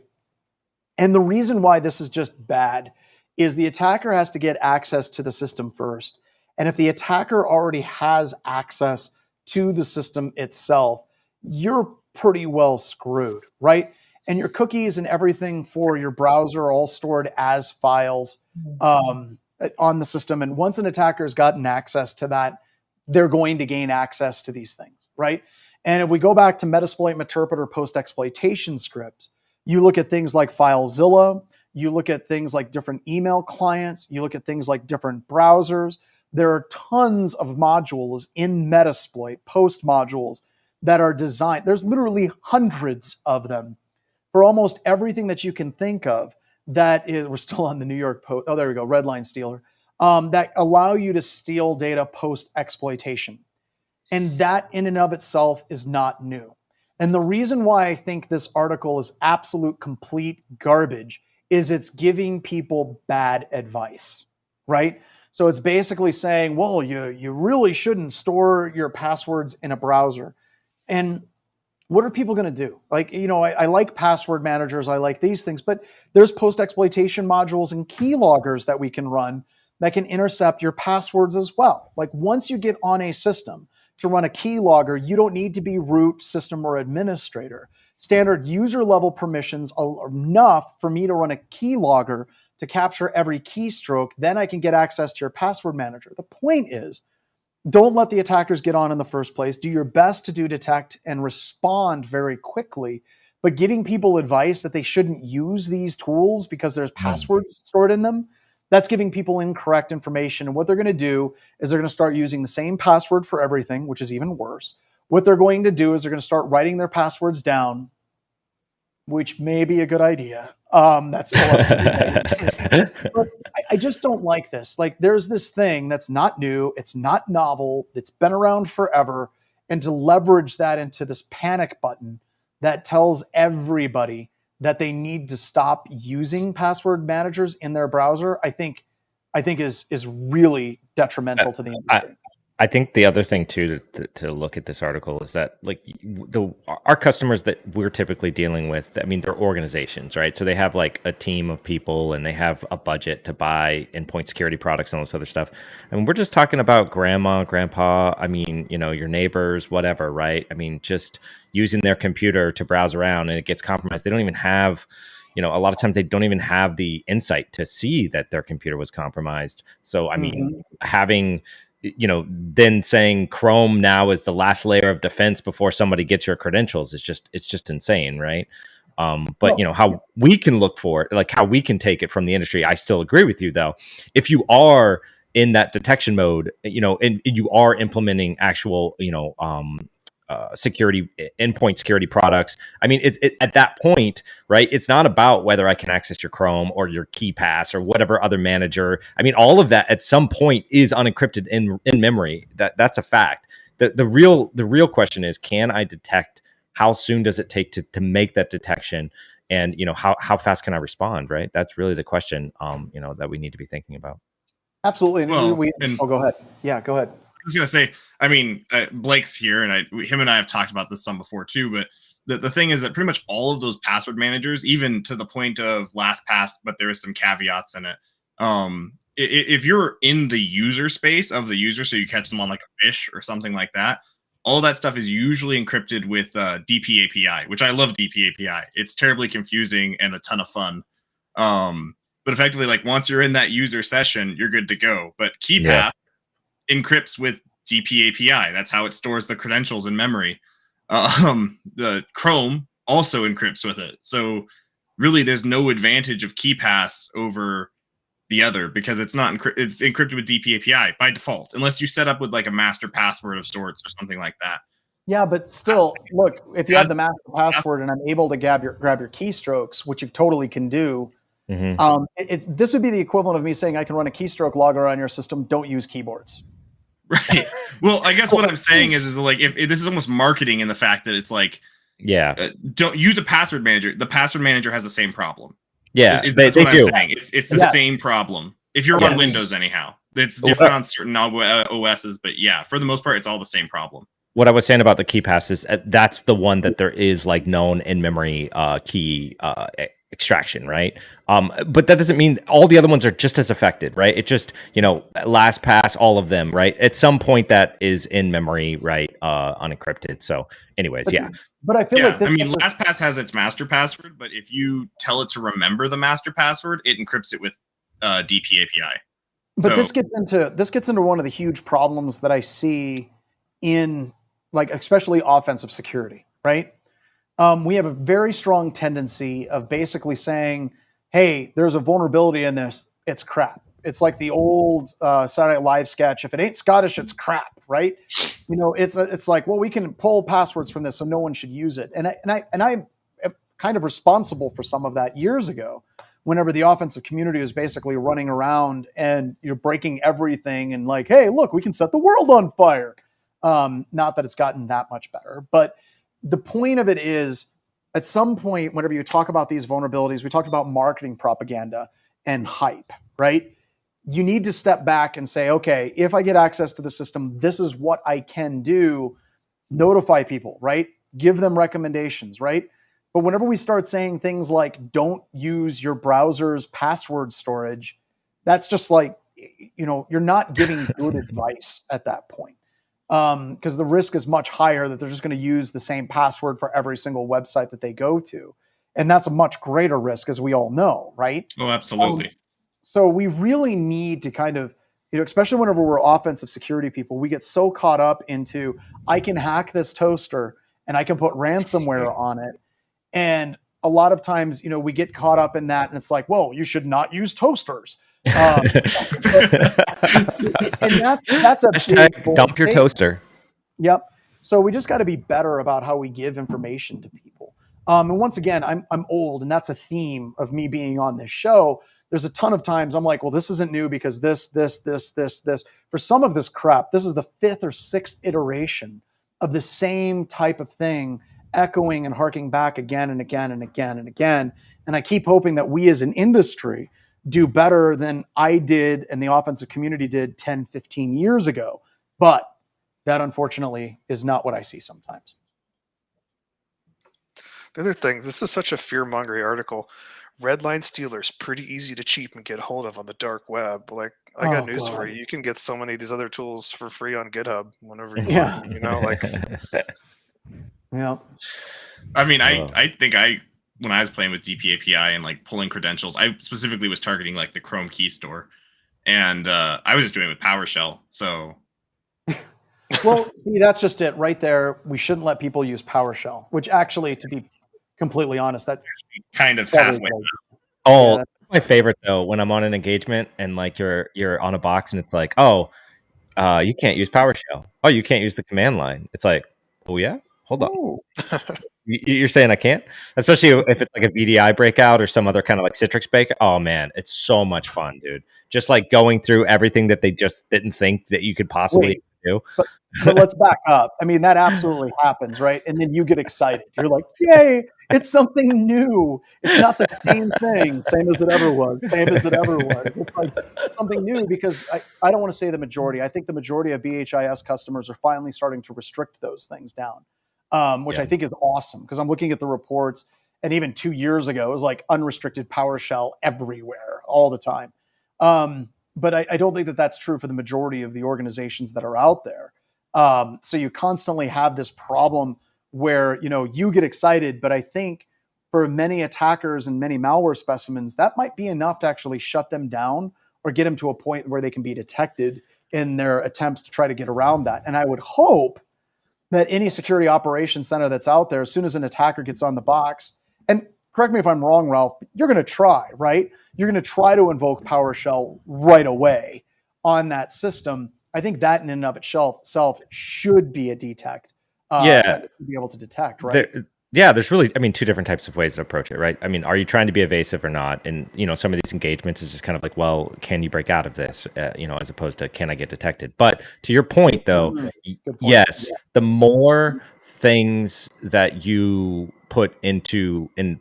And the reason why this is just bad is the attacker has to get access to the system first. And if the attacker already has access to the system itself, you're pretty well screwed, right? And your cookies and everything for your browser are all stored as files on the system. And once an attacker has gotten access to that, they're going to gain access to these things, right? And if we go back to Metasploit, Meterpreter, post-exploitation scripts, you look at things like FileZilla, you look at things like different email clients, you look at things like different browsers. There are tons of modules in Metasploit, post modules, that are designed. There's literally hundreds of them for almost everything that you can think of. That is, we're still on the New York Post. Oh, there we go, Redline Stealer. That allow you to steal data post exploitation. And that in and of itself is not new. And the reason why I think this article is absolute complete garbage is it's giving people bad advice, right? So it's basically saying, well, you really shouldn't store your passwords in a browser. And what are people going to do? Like, I like password managers, I like these things, but there's post-exploitation modules and keyloggers that we can run that can intercept your passwords as well. Like, once you get on a system to run a keylogger, you don't need to be root, system, or administrator. Standard user level permissions are enough for me to run a keylogger to capture every keystroke. Then I can get access to your password manager. The point is, don't let the attackers get on in the first place. Do your best to detect and respond very quickly, but giving people advice that they shouldn't use these tools because there's passwords stored in them, that's giving people incorrect information. And what they're going to do is they're going to start using the same password for everything, which is even worse. What they're going to do is they're going to start writing their passwords down, which may be a good idea. That's still up to you. But I just don't like this. Like, there's this thing that's not new, it's not novel, it's been around forever, and to leverage that into this panic button that tells everybody that they need to stop using password managers in their browser, I think is really detrimental to the industry. I think the other thing too to look at this article is that, like, our customers that we're typically dealing with, I mean, they're organizations, right? So they have like a team of people and they have a budget to buy endpoint security products and all this other stuff. And we're just talking about grandma, grandpa, I mean, your neighbors, whatever, right? I mean, just using their computer to browse around and it gets compromised. They don't even have, a lot of times they don't even have the insight to see that their computer was compromised. So, I mean, having, then saying Chrome now is the last layer of defense before somebody gets your credentials, it's just insane, right? But how we can look for it, like how we can take it from the industry. I still agree with you though. If you are in that detection mode, and you are implementing actual, security, endpoint security products. I mean, at that point, right? It's not about whether I can access your Chrome or your KeyPass or whatever other manager. I mean, all of that at some point is unencrypted in memory. That's a fact. The real question is, can I detect? How soon does it take to make that detection? And how fast can I respond? Right? That's really the question. That we need to be thinking about. Absolutely. Well, go ahead. Yeah, go ahead. I was gonna say, I mean, Blake's here, and him and I have talked about this some before too. But the thing is that pretty much all of those password managers, even to the point of LastPass, but there is some caveats in it. If you're in the user space of the user, so you catch them on like a fish or something like that, all that stuff is usually encrypted with DPAPI, which I love DPAPI. It's terribly confusing and a ton of fun. But effectively, like, once you're in that user session, you're good to go. But KeyPass encrypts with DPAPI. That's how it stores the credentials in memory. The Chrome also encrypts with it. So really, there's no advantage of KeyPass over the other because it's not it's encrypted with DPAPI by default, unless you set up with like a master password of sorts or something like that. Yeah, but still, look, if you have the master password and I'm able to grab your keystrokes, which you totally can do, this would be the equivalent of me saying I can run a keystroke logger on your system. Don't use keyboards. Right. Well, I guess what I'm saying is like, if this is almost marketing in the fact that it's like, don't use a password manager. The password manager has the same problem. Yeah, that's what they I'm do. saying. It's the same problem. If you're on Windows, anyhow, it's different on certain OSs, but yeah, for the most part, it's all the same problem. What I was saying about the KeyPass is that's the one that there is like known in memory key extraction, right? But that doesn't mean all the other ones are just as affected, right? It just, LastPass, all of them, right? At some point that is in memory, right? Unencrypted. So anyways, But I feel like I mean, LastPass has its master password, but if you tell it to remember the master password, it encrypts it with DPAPI. But this gets into one of the huge problems that I see in, like, especially offensive security, right? We have a very strong tendency of basically saying, hey, there's a vulnerability in this, it's crap. It's like the old Saturday Night Live sketch, if it ain't Scottish, it's crap, right? It's like, well, we can pull passwords from this, so no one should use it. And I'm kind of responsible for some of that years ago, whenever the offensive community was basically running around and you're breaking everything and like, hey, look, we can set the world on fire. Not that it's gotten that much better, but the point of it is, at some point, whenever you talk about these vulnerabilities, we talked about marketing propaganda and hype, right? You need to step back and say, okay, if I get access to the system, this is what I can do. Notify people, right? give them recommendations, right? But whenever we start saying things like, don't use your browser's password storage, that's just like, you're not giving good advice at that point. Because the risk is much higher that they're just going to use the same password for every single website that they go to. And that's a much greater risk, as we all know, right? Oh, absolutely. So we really need to kind of, especially whenever we're offensive security people, we get so caught up into, I can hack this toaster and I can put ransomware on it. And a lot of times, we get caught up in that, and it's like, whoa, you should not use toasters. And that's a big dump your toaster. Yep. So we just got to be better about how we give information to people. And once again, I'm old, and that's a theme of me being on this show. There's a ton of times I'm like, well, this isn't new because this. For some of this crap, this is the 5th or 6th iteration of the same type of thing, echoing and harking back again and again and again and again. And I keep hoping that we as an industry do better than I did and the offensive community did 10, 15 years ago. But that, unfortunately, is not what I see sometimes. The other thing, this is such a fear-mongering article. Redline stealers, pretty easy to cheap and get hold of on the dark web. Like, I got news for you. You can get so many of these other tools for free on GitHub whenever you want. Yeah. I mean, I think when I was playing with DPAPI and like pulling credentials, I specifically was targeting like the Chrome key store, and I was just doing it with PowerShell. So, well, see, that's just it right there. We shouldn't let people use PowerShell, which actually, to be completely honest, that's kind of halfway. Oh, that's my favorite though, when I'm on an engagement and like you're on a box and it's like, oh, you can't use PowerShell. Oh, you can't use the command line. It's like, oh yeah, hold on. You're saying I can't? Especially if it's like a VDI breakout or some other kind of like Citrix breakout. Oh man, it's so much fun, dude. Just like going through everything that they just didn't think that you could possibly do. But let's back up. I mean, that absolutely happens, right? And then you get excited. You're like, yay, it's something new. It's not the same thing, same as it ever was. It's like something new, because I don't want to say the majority. I think the majority of BHIS customers are finally starting to restrict those things down, which I think is awesome, because I'm looking at the reports, and even 2 years ago, it was like unrestricted PowerShell everywhere all the time. But I don't think that that's true for the majority of the organizations that are out there. So you constantly have this problem where, you get excited, but I think for many attackers and many malware specimens, that might be enough to actually shut them down or get them to a point where they can be detected in their attempts to try to get around that. And I would hope that any security operations center that's out there, as soon as an attacker gets on the box, and correct me if I'm wrong, Ralph, you're going to try, right? You're going to try to invoke PowerShell right away on that system. I think that in and of itself should be a detect. To be able to detect, right? There's really, two different types of ways to approach it, right? I mean, are you trying to be evasive or not? And, some of these engagements is just kind of like, well, can you break out of this? As opposed to, can I get detected? But to your point, though, yes, the more things that you put in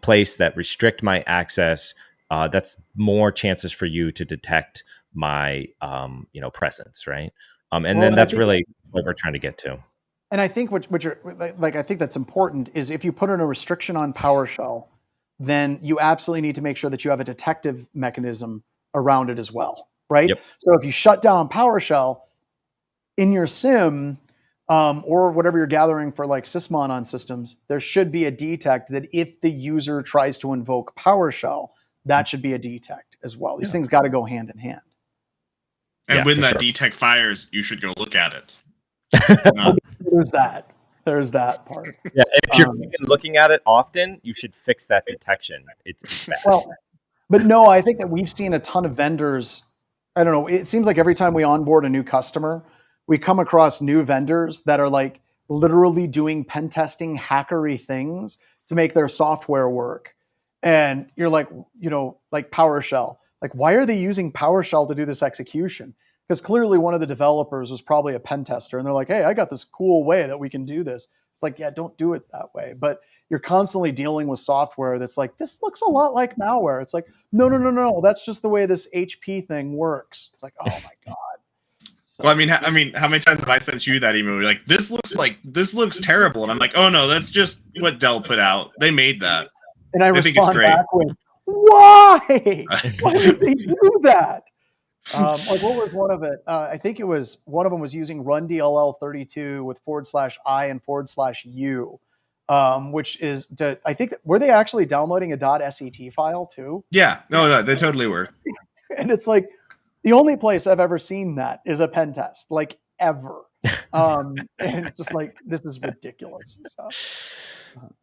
place that restrict my access, that's more chances for you to detect my, presence, right? Then that's really what we're trying to get to. And I think what you're like, I think that's important is if you put in a restriction on PowerShell, then you absolutely need to make sure that you have a detective mechanism around it as well, right? Yep. So if you shut down PowerShell in your SIM, or whatever you're gathering for like Sysmon on systems, there should be a detect that if the user tries to invoke PowerShell, that should be a detect as well. These things got to go hand in hand. And when that detect fires, you should go look at it. There's that part. Yeah, if you're looking at it often, you should fix that detection. It's bad. Well, but no, I think that we've seen a ton of vendors. I don't know. It seems like every time we onboard a new customer, we come across new vendors that are like literally doing pen testing, hackery things to make their software work. And you're like, like PowerShell. Like, why are they using PowerShell to do this execution? Because clearly one of the developers was probably a pen tester, and they're like, hey, I got this cool way that we can do this. It's like, yeah, don't do it that way. But you're constantly dealing with software that's like, this looks a lot like malware. It's like, no, that's just the way this HP thing works. It's like, oh my God. Well, I mean, how many times have I sent you that email? You're like, this looks terrible, and I'm like, oh no, that's just what Dell put out. They made that, and I think it's respond great. back with, "Why? Why did they do that?" Like, what was one of it? I think it was one of them was using run DLL32 with /I and /U, which is I think were they actually downloading a .set file too? Yeah, no, they totally were. And it's like the only place I've ever seen that is a pen test, like ever. And it's just like, this is ridiculous.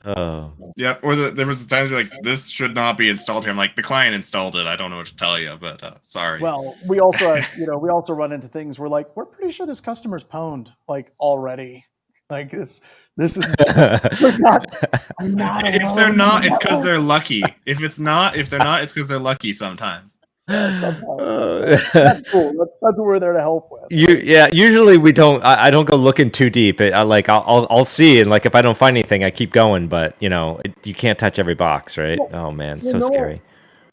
So, yeah, or there was times where like, this should not be installed here. I'm like, the client installed it. I don't know what to tell you, but sorry. Well, we also have, we also run into things where like, we're pretty sure this customer's pwned like already. Like this is not if they're not, it's because they're lucky. If they're not, it's because they're lucky sometimes. That's cool. That's what we're there to help with. Usually we don't. I don't go looking too deep. I'll see, and like if I don't find anything, I keep going. But you can't touch every box, right? Well, oh man, so scary.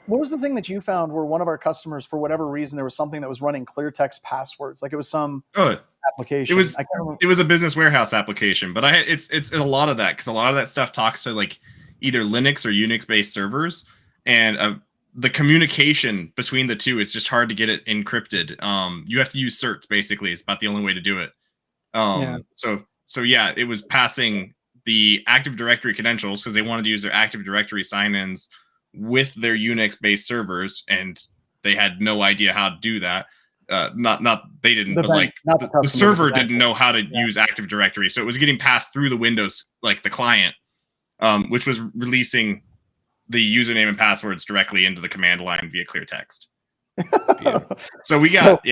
What was the thing that you found where one of our customers, for whatever reason, there was something that was running clear text passwords? Like it was some application. It was a business warehouse application, but it's a lot of that because a lot of that stuff talks to like either Linux or Unix based servers, and the communication between the two, it's just hard to get it encrypted. You have to use certs, basically. It's about the only way to do it. So yeah, it was passing the Active Directory credentials because they wanted to use their Active Directory sign-ins with their Unix-based servers, and they had no idea how to do that. They didn't, but like the server didn't know how to use Active Directory, so it was getting passed through the Windows, like the client, which was releasing the username and passwords directly into the command line via clear text. So we got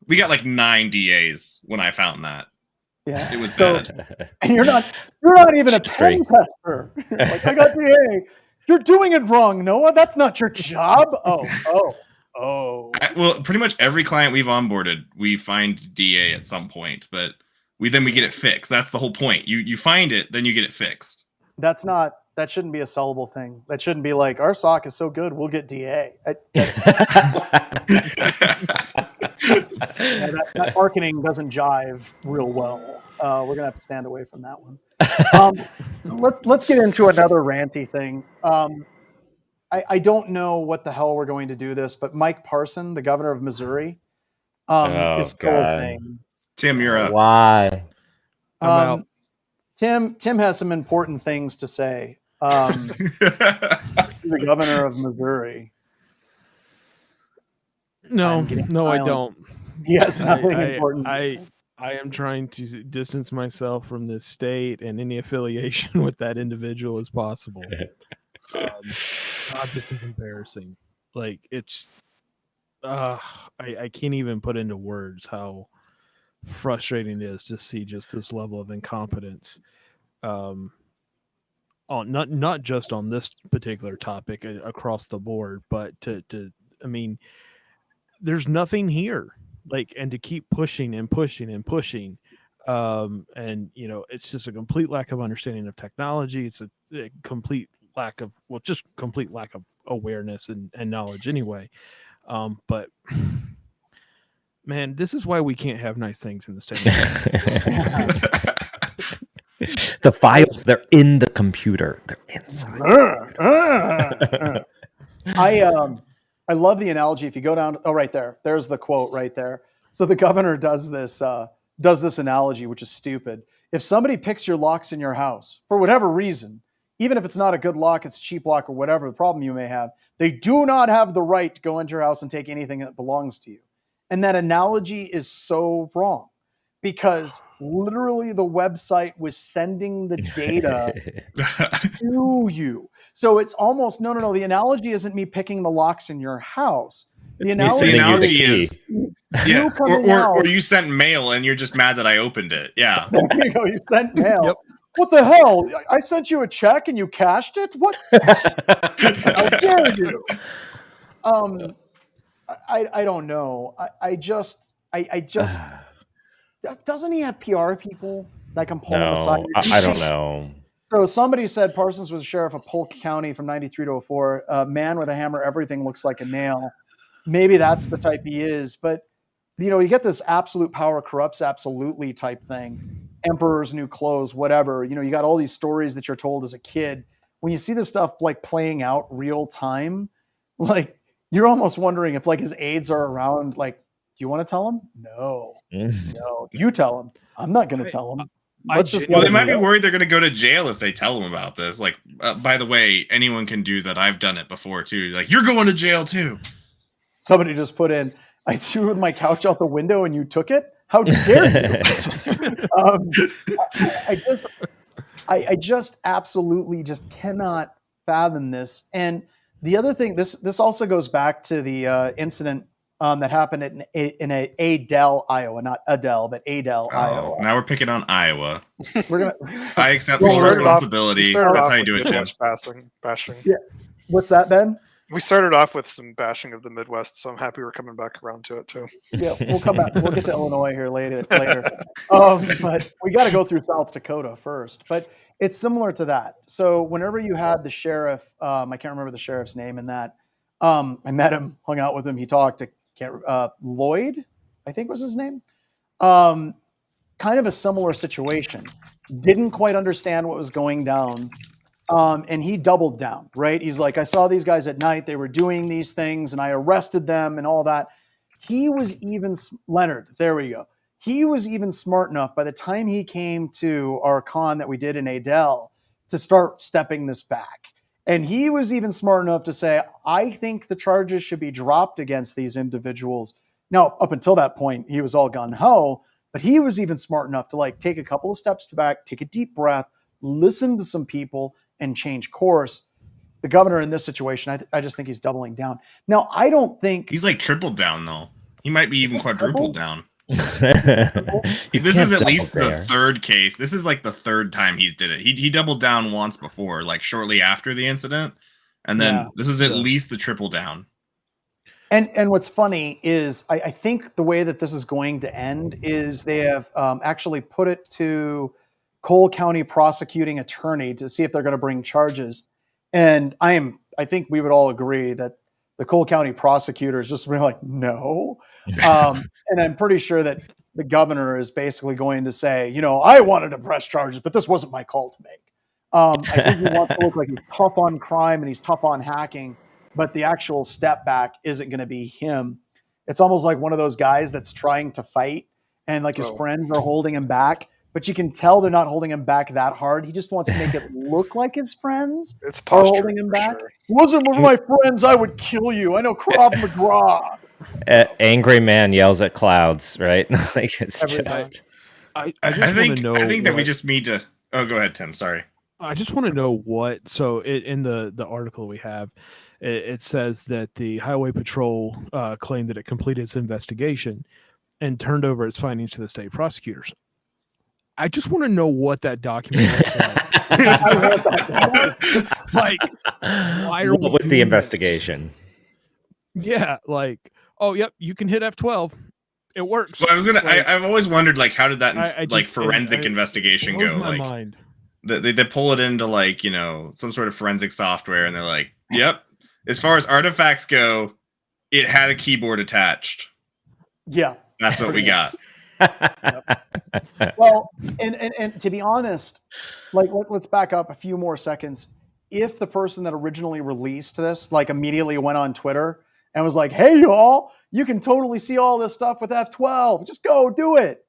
like 9 DAs when I found that. Yeah, it was bad. And you're not even a pen tester. Like, I got DA. You're doing it wrong, Noah. That's not your job. Oh. Well, pretty much every client we've onboarded, we find DA at some point, but we get it fixed. That's the whole point. You find it, then you get it fixed. That shouldn't be a sellable thing. That shouldn't be like, our SOC is so good, we'll get DA. That marketing doesn't jive real well. We're going to have to stand away from that one. Let's get into another ranty thing. I don't know what the hell we're going to do this, but Mike Parson, the governor of Missouri, is still a thing. Tim, you're up. Why? Tim has some important things to say. The governor of Missouri. No, I don't. Yes, I am trying to distance myself from this state and any affiliation with that individual as possible. God, this is embarrassing. Like, it's I can't even put into words how frustrating it is to see just this level of incompetence. Not just on this particular topic, across the board, but I mean, there's nothing here, like, and to keep pushing and pushing and pushing, and it's just a complete lack of understanding of technology. It's a complete lack of awareness and knowledge anyway. But man, this is why we can't have nice things in the state. The files, they're in the computer. They're inside. I love the analogy. If you go down, right there's the quote right there. So the governor does this analogy, which is stupid. If somebody picks your locks in your house for whatever reason, even if it's not a good lock, it's a cheap lock or whatever the problem you may have, they do not have the right to go into your house and take anything that belongs to you. And that analogy is so wrong, because literally the website was sending the data to you. So it's almost, no. The analogy isn't me picking the locks in your house. The analogy is or you sent mail and you're just mad that I opened it. Yeah. There you go. You sent mail. Yep. What the hell? I sent you a check and you cashed it? What? How dare you? I don't know. I just doesn't he have PR people that can pull him aside? I don't know. So somebody said Parsons was a sheriff of Polk County from 93 to 04. A man with a hammer, everything looks like a nail. Maybe that's the type he is. But you get this absolute power corrupts absolutely type thing. Emperor's new clothes, whatever. You got all these stories that you're told as a kid. When you see this stuff like playing out real time, like you're almost wondering if like his aides are around. Like, do you want to tell him? No, you tell him. I'm not going to tell him. Well, they might be worried they're going to go to jail if they tell them about this. Like, by the way, anyone can do that. I've done it before too. Like, you're going to jail too. Somebody just put in, I threw my couch out the window and you took it. How dare you? I just absolutely just cannot fathom this. And the other thing, this also goes back to the incident that happened in Adel, Iowa, not Adele, but Adel, Iowa. Now we're picking on Iowa. I accept full responsibility. That's how you do it, Tim. Bashing. Yeah. What's that, Ben? We started off with some bashing of the Midwest, so I'm happy we're coming back around to it too. Yeah, we'll come back. We'll get to Illinois here later. But we got to go through South Dakota first. But it's similar to that. So whenever you had the sheriff, I can't remember the sheriff's name in that. I met him, hung out with him. He talked to Lloyd, I think was his name. Kind of a similar situation. Didn't quite understand what was going down. And he doubled down, right? He's like, I saw these guys at night. They were doing these things and I arrested them and all that. He was even, Leonard, there we go. He was even smart enough by the time he came to our con that we did in Adel to start stepping this back. And he was even smart enough to say, I think the charges should be dropped against these individuals. Now, up until that point, he was all gun-ho, but he was even smart enough to like take a couple of steps back, take a deep breath, listen to some people, and change course. The governor in this situation, I just think he's doubling down. Now, I don't think he's like tripled down though. He might be even quadrupled down. This is at least the third case. This is like the third time he's did it. He doubled down once before, like shortly after the incident, and then this is at least the triple down. And what's funny is I think the way that this is going to end is they have actually put it to Cole County prosecuting attorney to see if they're going to bring charges. And I think we would all agree that the Cole County prosecutor is just like, no. And I'm pretty sure that the governor is basically going to say, I wanted to press charges, but this wasn't my call to make. I think he wants to look like he's tough on crime and he's tough on hacking, but the actual step back isn't going to be him. It's almost like one of those guys that's trying to fight and like his friends are holding him back. But you can tell they're not holding him back that hard. He just wants to make it look like his friends are holding him back. Sure. Wasn't one of my friends, I would kill you. I know Krav McGraw. Angry man yells at clouds, right? Like it's just. I think that we just need to. Oh, go ahead, Tim. Sorry. I just want to know what. So in the article we have, it says that the Highway Patrol claimed that it completed its investigation and turned over its findings to the state prosecutors. I just want to know what that document looks like. What was the investigation? Yeah, like, oh, yep, you can hit F12. It works. Well, I've always wondered, like, how did that forensic investigation go? My like, mind. They pull it into like some sort of forensic software, and they're like, yep, as far as artifacts go, it had a keyboard attached. Yeah, that's what we got. Well, and to be honest, like let's back up a few more seconds. If the person that originally released this like immediately went on Twitter and was like, hey y'all, you can totally see all this stuff with F12, just go do it,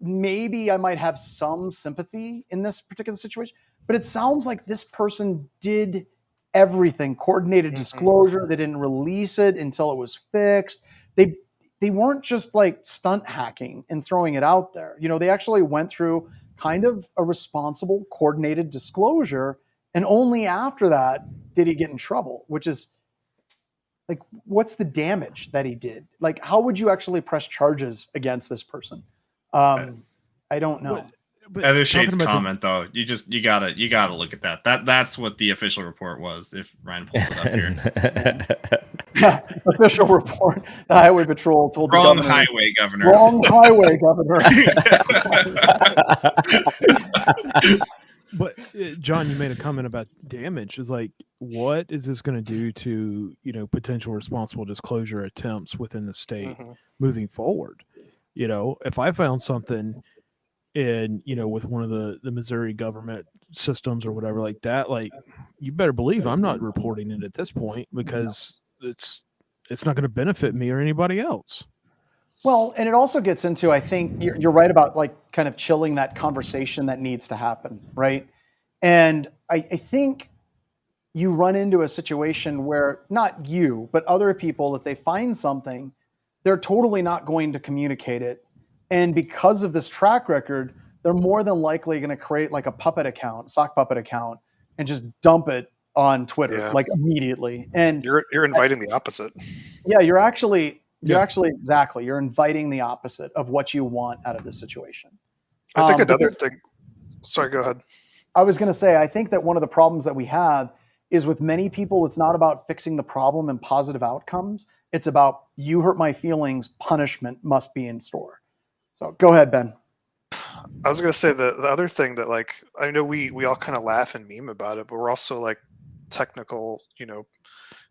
maybe I might have some sympathy in this particular situation. But it sounds like this person did everything, coordinated disclosure. They didn't release it until it was fixed. They weren't just like stunt hacking and throwing it out there. They actually went through kind of a responsible, coordinated disclosure. And only after that did he get in trouble, which is like, what's the damage that he did? Like, how would you actually press charges against this person? I don't know. But Othershades comment though, you gotta look at that. That's what the official report was. If Ryan pulls it up here, official report: the Highway Patrol told wrong the governor, highway governor. Wrong highway governor. But John, you made a comment about damage. It's like what is this going to do to, potential responsible disclosure attempts within the state moving forward? If I found something in, with one of the Missouri government systems or whatever like that, like, you better believe I'm not reporting it at this point, because it's not going to benefit me or anybody else. Well, and it also gets into, I think you're right about like kind of chilling that conversation that needs to happen, right? And I think you run into a situation where not you, but other people, if they find something, they're totally not going to communicate it. And because of this track record, they're more than likely going to create like a puppet account, sock puppet account, and just dump it on Twitter like immediately. And you're inviting the opposite. Yeah, you're actually exactly. You're inviting the opposite of what you want out of this situation. I think another thing. Sorry, go ahead. I was going to say, I think that one of the problems that we have is with many people, it's not about fixing the problem and positive outcomes. It's about, you hurt my feelings, punishment must be in store. So go ahead, Ben. I was going to say the other thing that, like, I know we all kind of laugh and meme about it, but we're also like technical,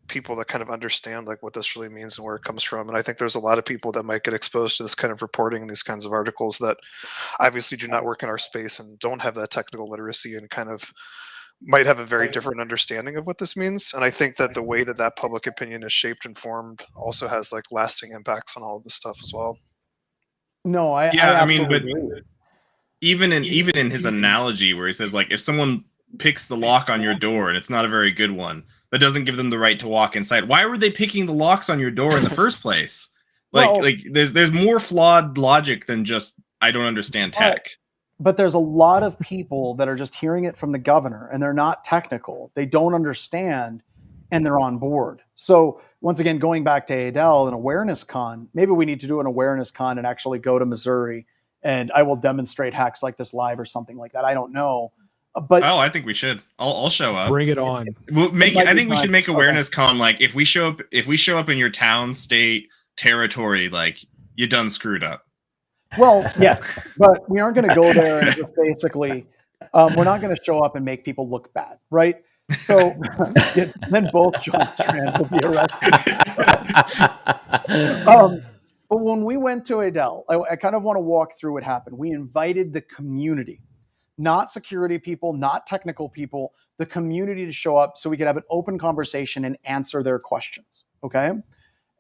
people that kind of understand like what this really means and where it comes from. And I think there's a lot of people that might get exposed to this kind of reporting and these kinds of articles that obviously do not work in our space and don't have that technical literacy and kind of might have a very different understanding of what this means. And I think that the way that public opinion is shaped and formed also has like lasting impacts on all of this stuff as well. No, I mean, but even in his analogy where he says, like, if someone picks the lock on your door and it's not a very good one, that doesn't give them the right to walk inside. Why were they picking the locks on your door in the first place? Like there's more flawed logic than just, I don't understand tech. But there's a lot of people that are just hearing it from the governor and they're not technical. They don't understand and they're on board. So once again, going back to Adele, an awareness con, maybe we need to do an awareness con and actually go to Missouri and I will demonstrate hacks like this live or something like that. I don't know. But I think we should. I'll show up. Bring it on. We'll make. I think we should make awareness con like if we show up in your town, state, territory, like you done screwed up. Well, yeah, but we aren't going to go there and just basically, we're not going to show up and make people look bad, right? So then both John Strands will be arrested. But when we went to Adele, I kind of want to walk through what happened. We invited the community. Not security people, not technical people, the community to show up so we could have an open conversation and answer their questions, okay?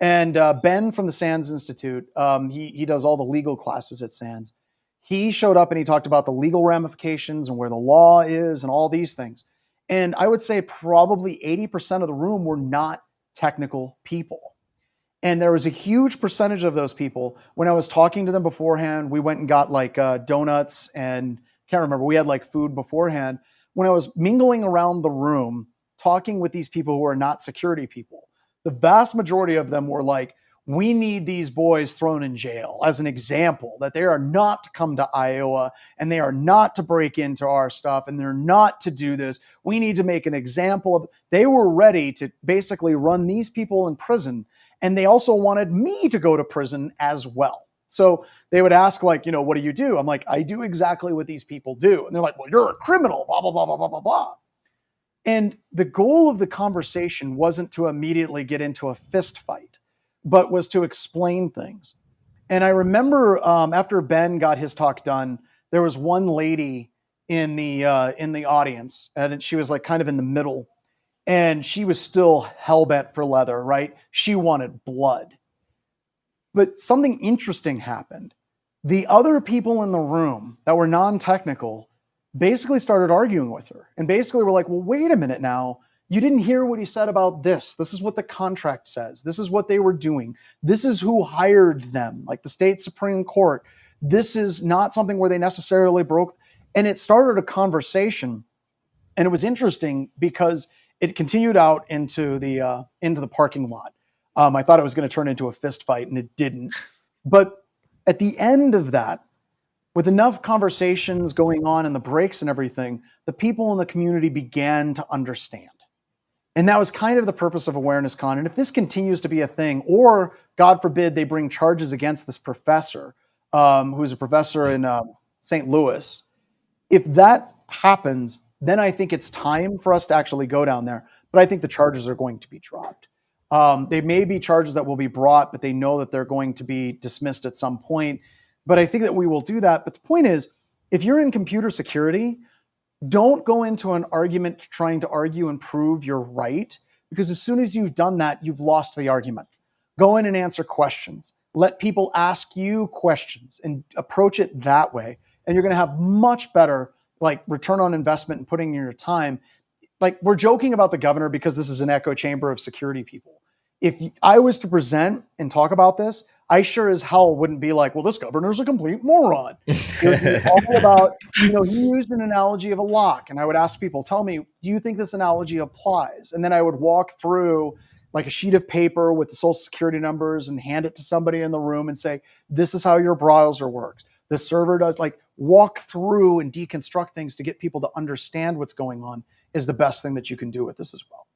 And Ben from the SANS Institute, he does all the legal classes at SANS. He showed up and he talked about the legal ramifications and where the law is and all these things. And I would say probably 80% of the room were not technical people. And there was a huge percentage of those people, when I was talking to them beforehand, we went and got like donuts and can't remember. We had like food beforehand. When I was mingling around the room, talking with these people who are not security people, the vast majority of them were like, we need these boys thrown in jail as an example, that they are not to come to Iowa and they are not to break into our stuff and they're not to do this. We need to make an example of, they were ready to basically run these people in prison. And they also wanted me to go to prison as well. So they would ask, like, what do you do? I'm like, I do exactly what these people do. And they're like, well, you're a criminal, blah, blah, blah, blah, blah, blah, blah. And the goal of the conversation wasn't to immediately get into a fist fight, but was to explain things. And I remember after Ben got his talk done, there was one lady in the audience, and she was like kind of in the middle, and she was still hell-bent for leather, right? She wanted blood. But something interesting happened. The other people in the room that were non-technical basically started arguing with her and basically were like, well, wait a minute now. You didn't hear what he said about this. This is what the contract says. This is what they were doing. This is who hired them, like the state Supreme Court. This is not something where they necessarily broke. And it started a conversation. And it was interesting because it continued out into the parking lot. I thought it was going to turn into a fist fight, and it didn't. But at the end of that, with enough conversations going on and the breaks and everything, the people in the community began to understand. And that was kind of the purpose of Awareness Con. And if this continues to be a thing, or God forbid they bring charges against this professor, who's a professor in St. Louis, if that happens, then I think it's time for us to actually go down there. but I think the charges are going to be dropped. They may be charges that will be brought, but they know that they're going to be dismissed at some point. But I think that we will do that. But the point is, if you're in computer security, don't go into an argument trying to argue and prove you're right, because as soon as you've done that, you've lost the argument. Go in and answer questions. Let people ask you questions and approach it that way. And you're going to have much better like return on investment and putting in your time. Like we're joking about the governor because this is an echo chamber of security people. If I was to present and talk about this, I sure as hell wouldn't be like, well, this governor's a complete moron. It would be all about, he used an analogy of a lock. And I would ask people, tell me, do you think this analogy applies? And then I would walk through like a sheet of paper with the social security numbers and hand it to somebody in the room and say, this is how your browser works. The server does, like walk through and deconstruct things to get people to understand what's going on is the best thing that you can do with this as well.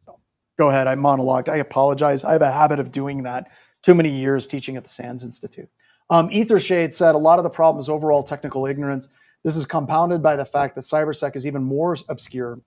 So go ahead. I monologued. I apologize. I have a habit of doing that. Too many years teaching at the SANS Institute. Ethershade said a lot of the problem is overall technical ignorance. This is compounded by the fact that CyberSec is even more obscure.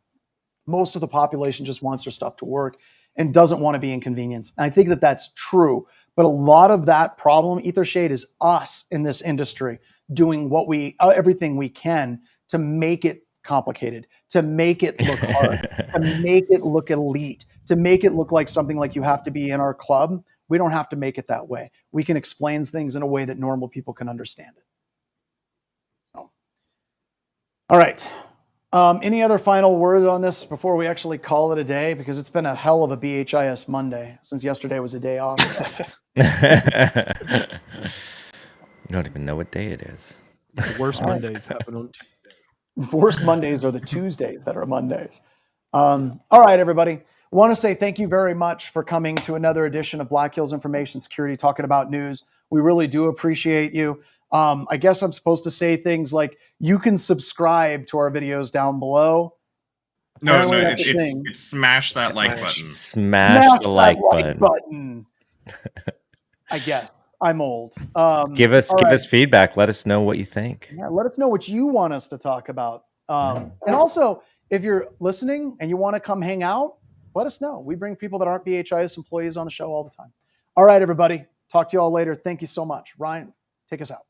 Most of the population just wants their stuff to work and doesn't want to be inconvenienced. And I think that that's true. But a lot of that problem, Ethershade, is us in this industry doing everything we can to make it complicated, to make it look hard, to make it look elite, to make it look like something like you have to be in our club. We don't have to make it that way. We can explain things in a way that normal people can understand it. So, all right. Any other final word on this before we actually call it a day? Because it's been a hell of a BHIS Monday since yesterday was a day off. You don't even know what day it is. The worst Mondays happen on Tuesday. The worst Mondays are the Tuesdays that are Mondays. All right, everybody. I want to say thank you very much for coming to another edition of Black Hills Information Security, talking about news. We really do appreciate you. I guess I'm supposed to say things like you can subscribe to our videos down below. No, it's smash that like button. Smash the like button. I guess I'm old. Give us feedback. Let us know what you think. Yeah, let us know what you want us to talk about. And also, if you're listening and you want to come hang out, let us know. We bring people that aren't BHIS employees on the show all the time. All right, everybody. Talk to you all later. Thank you so much. Ryan, take us out.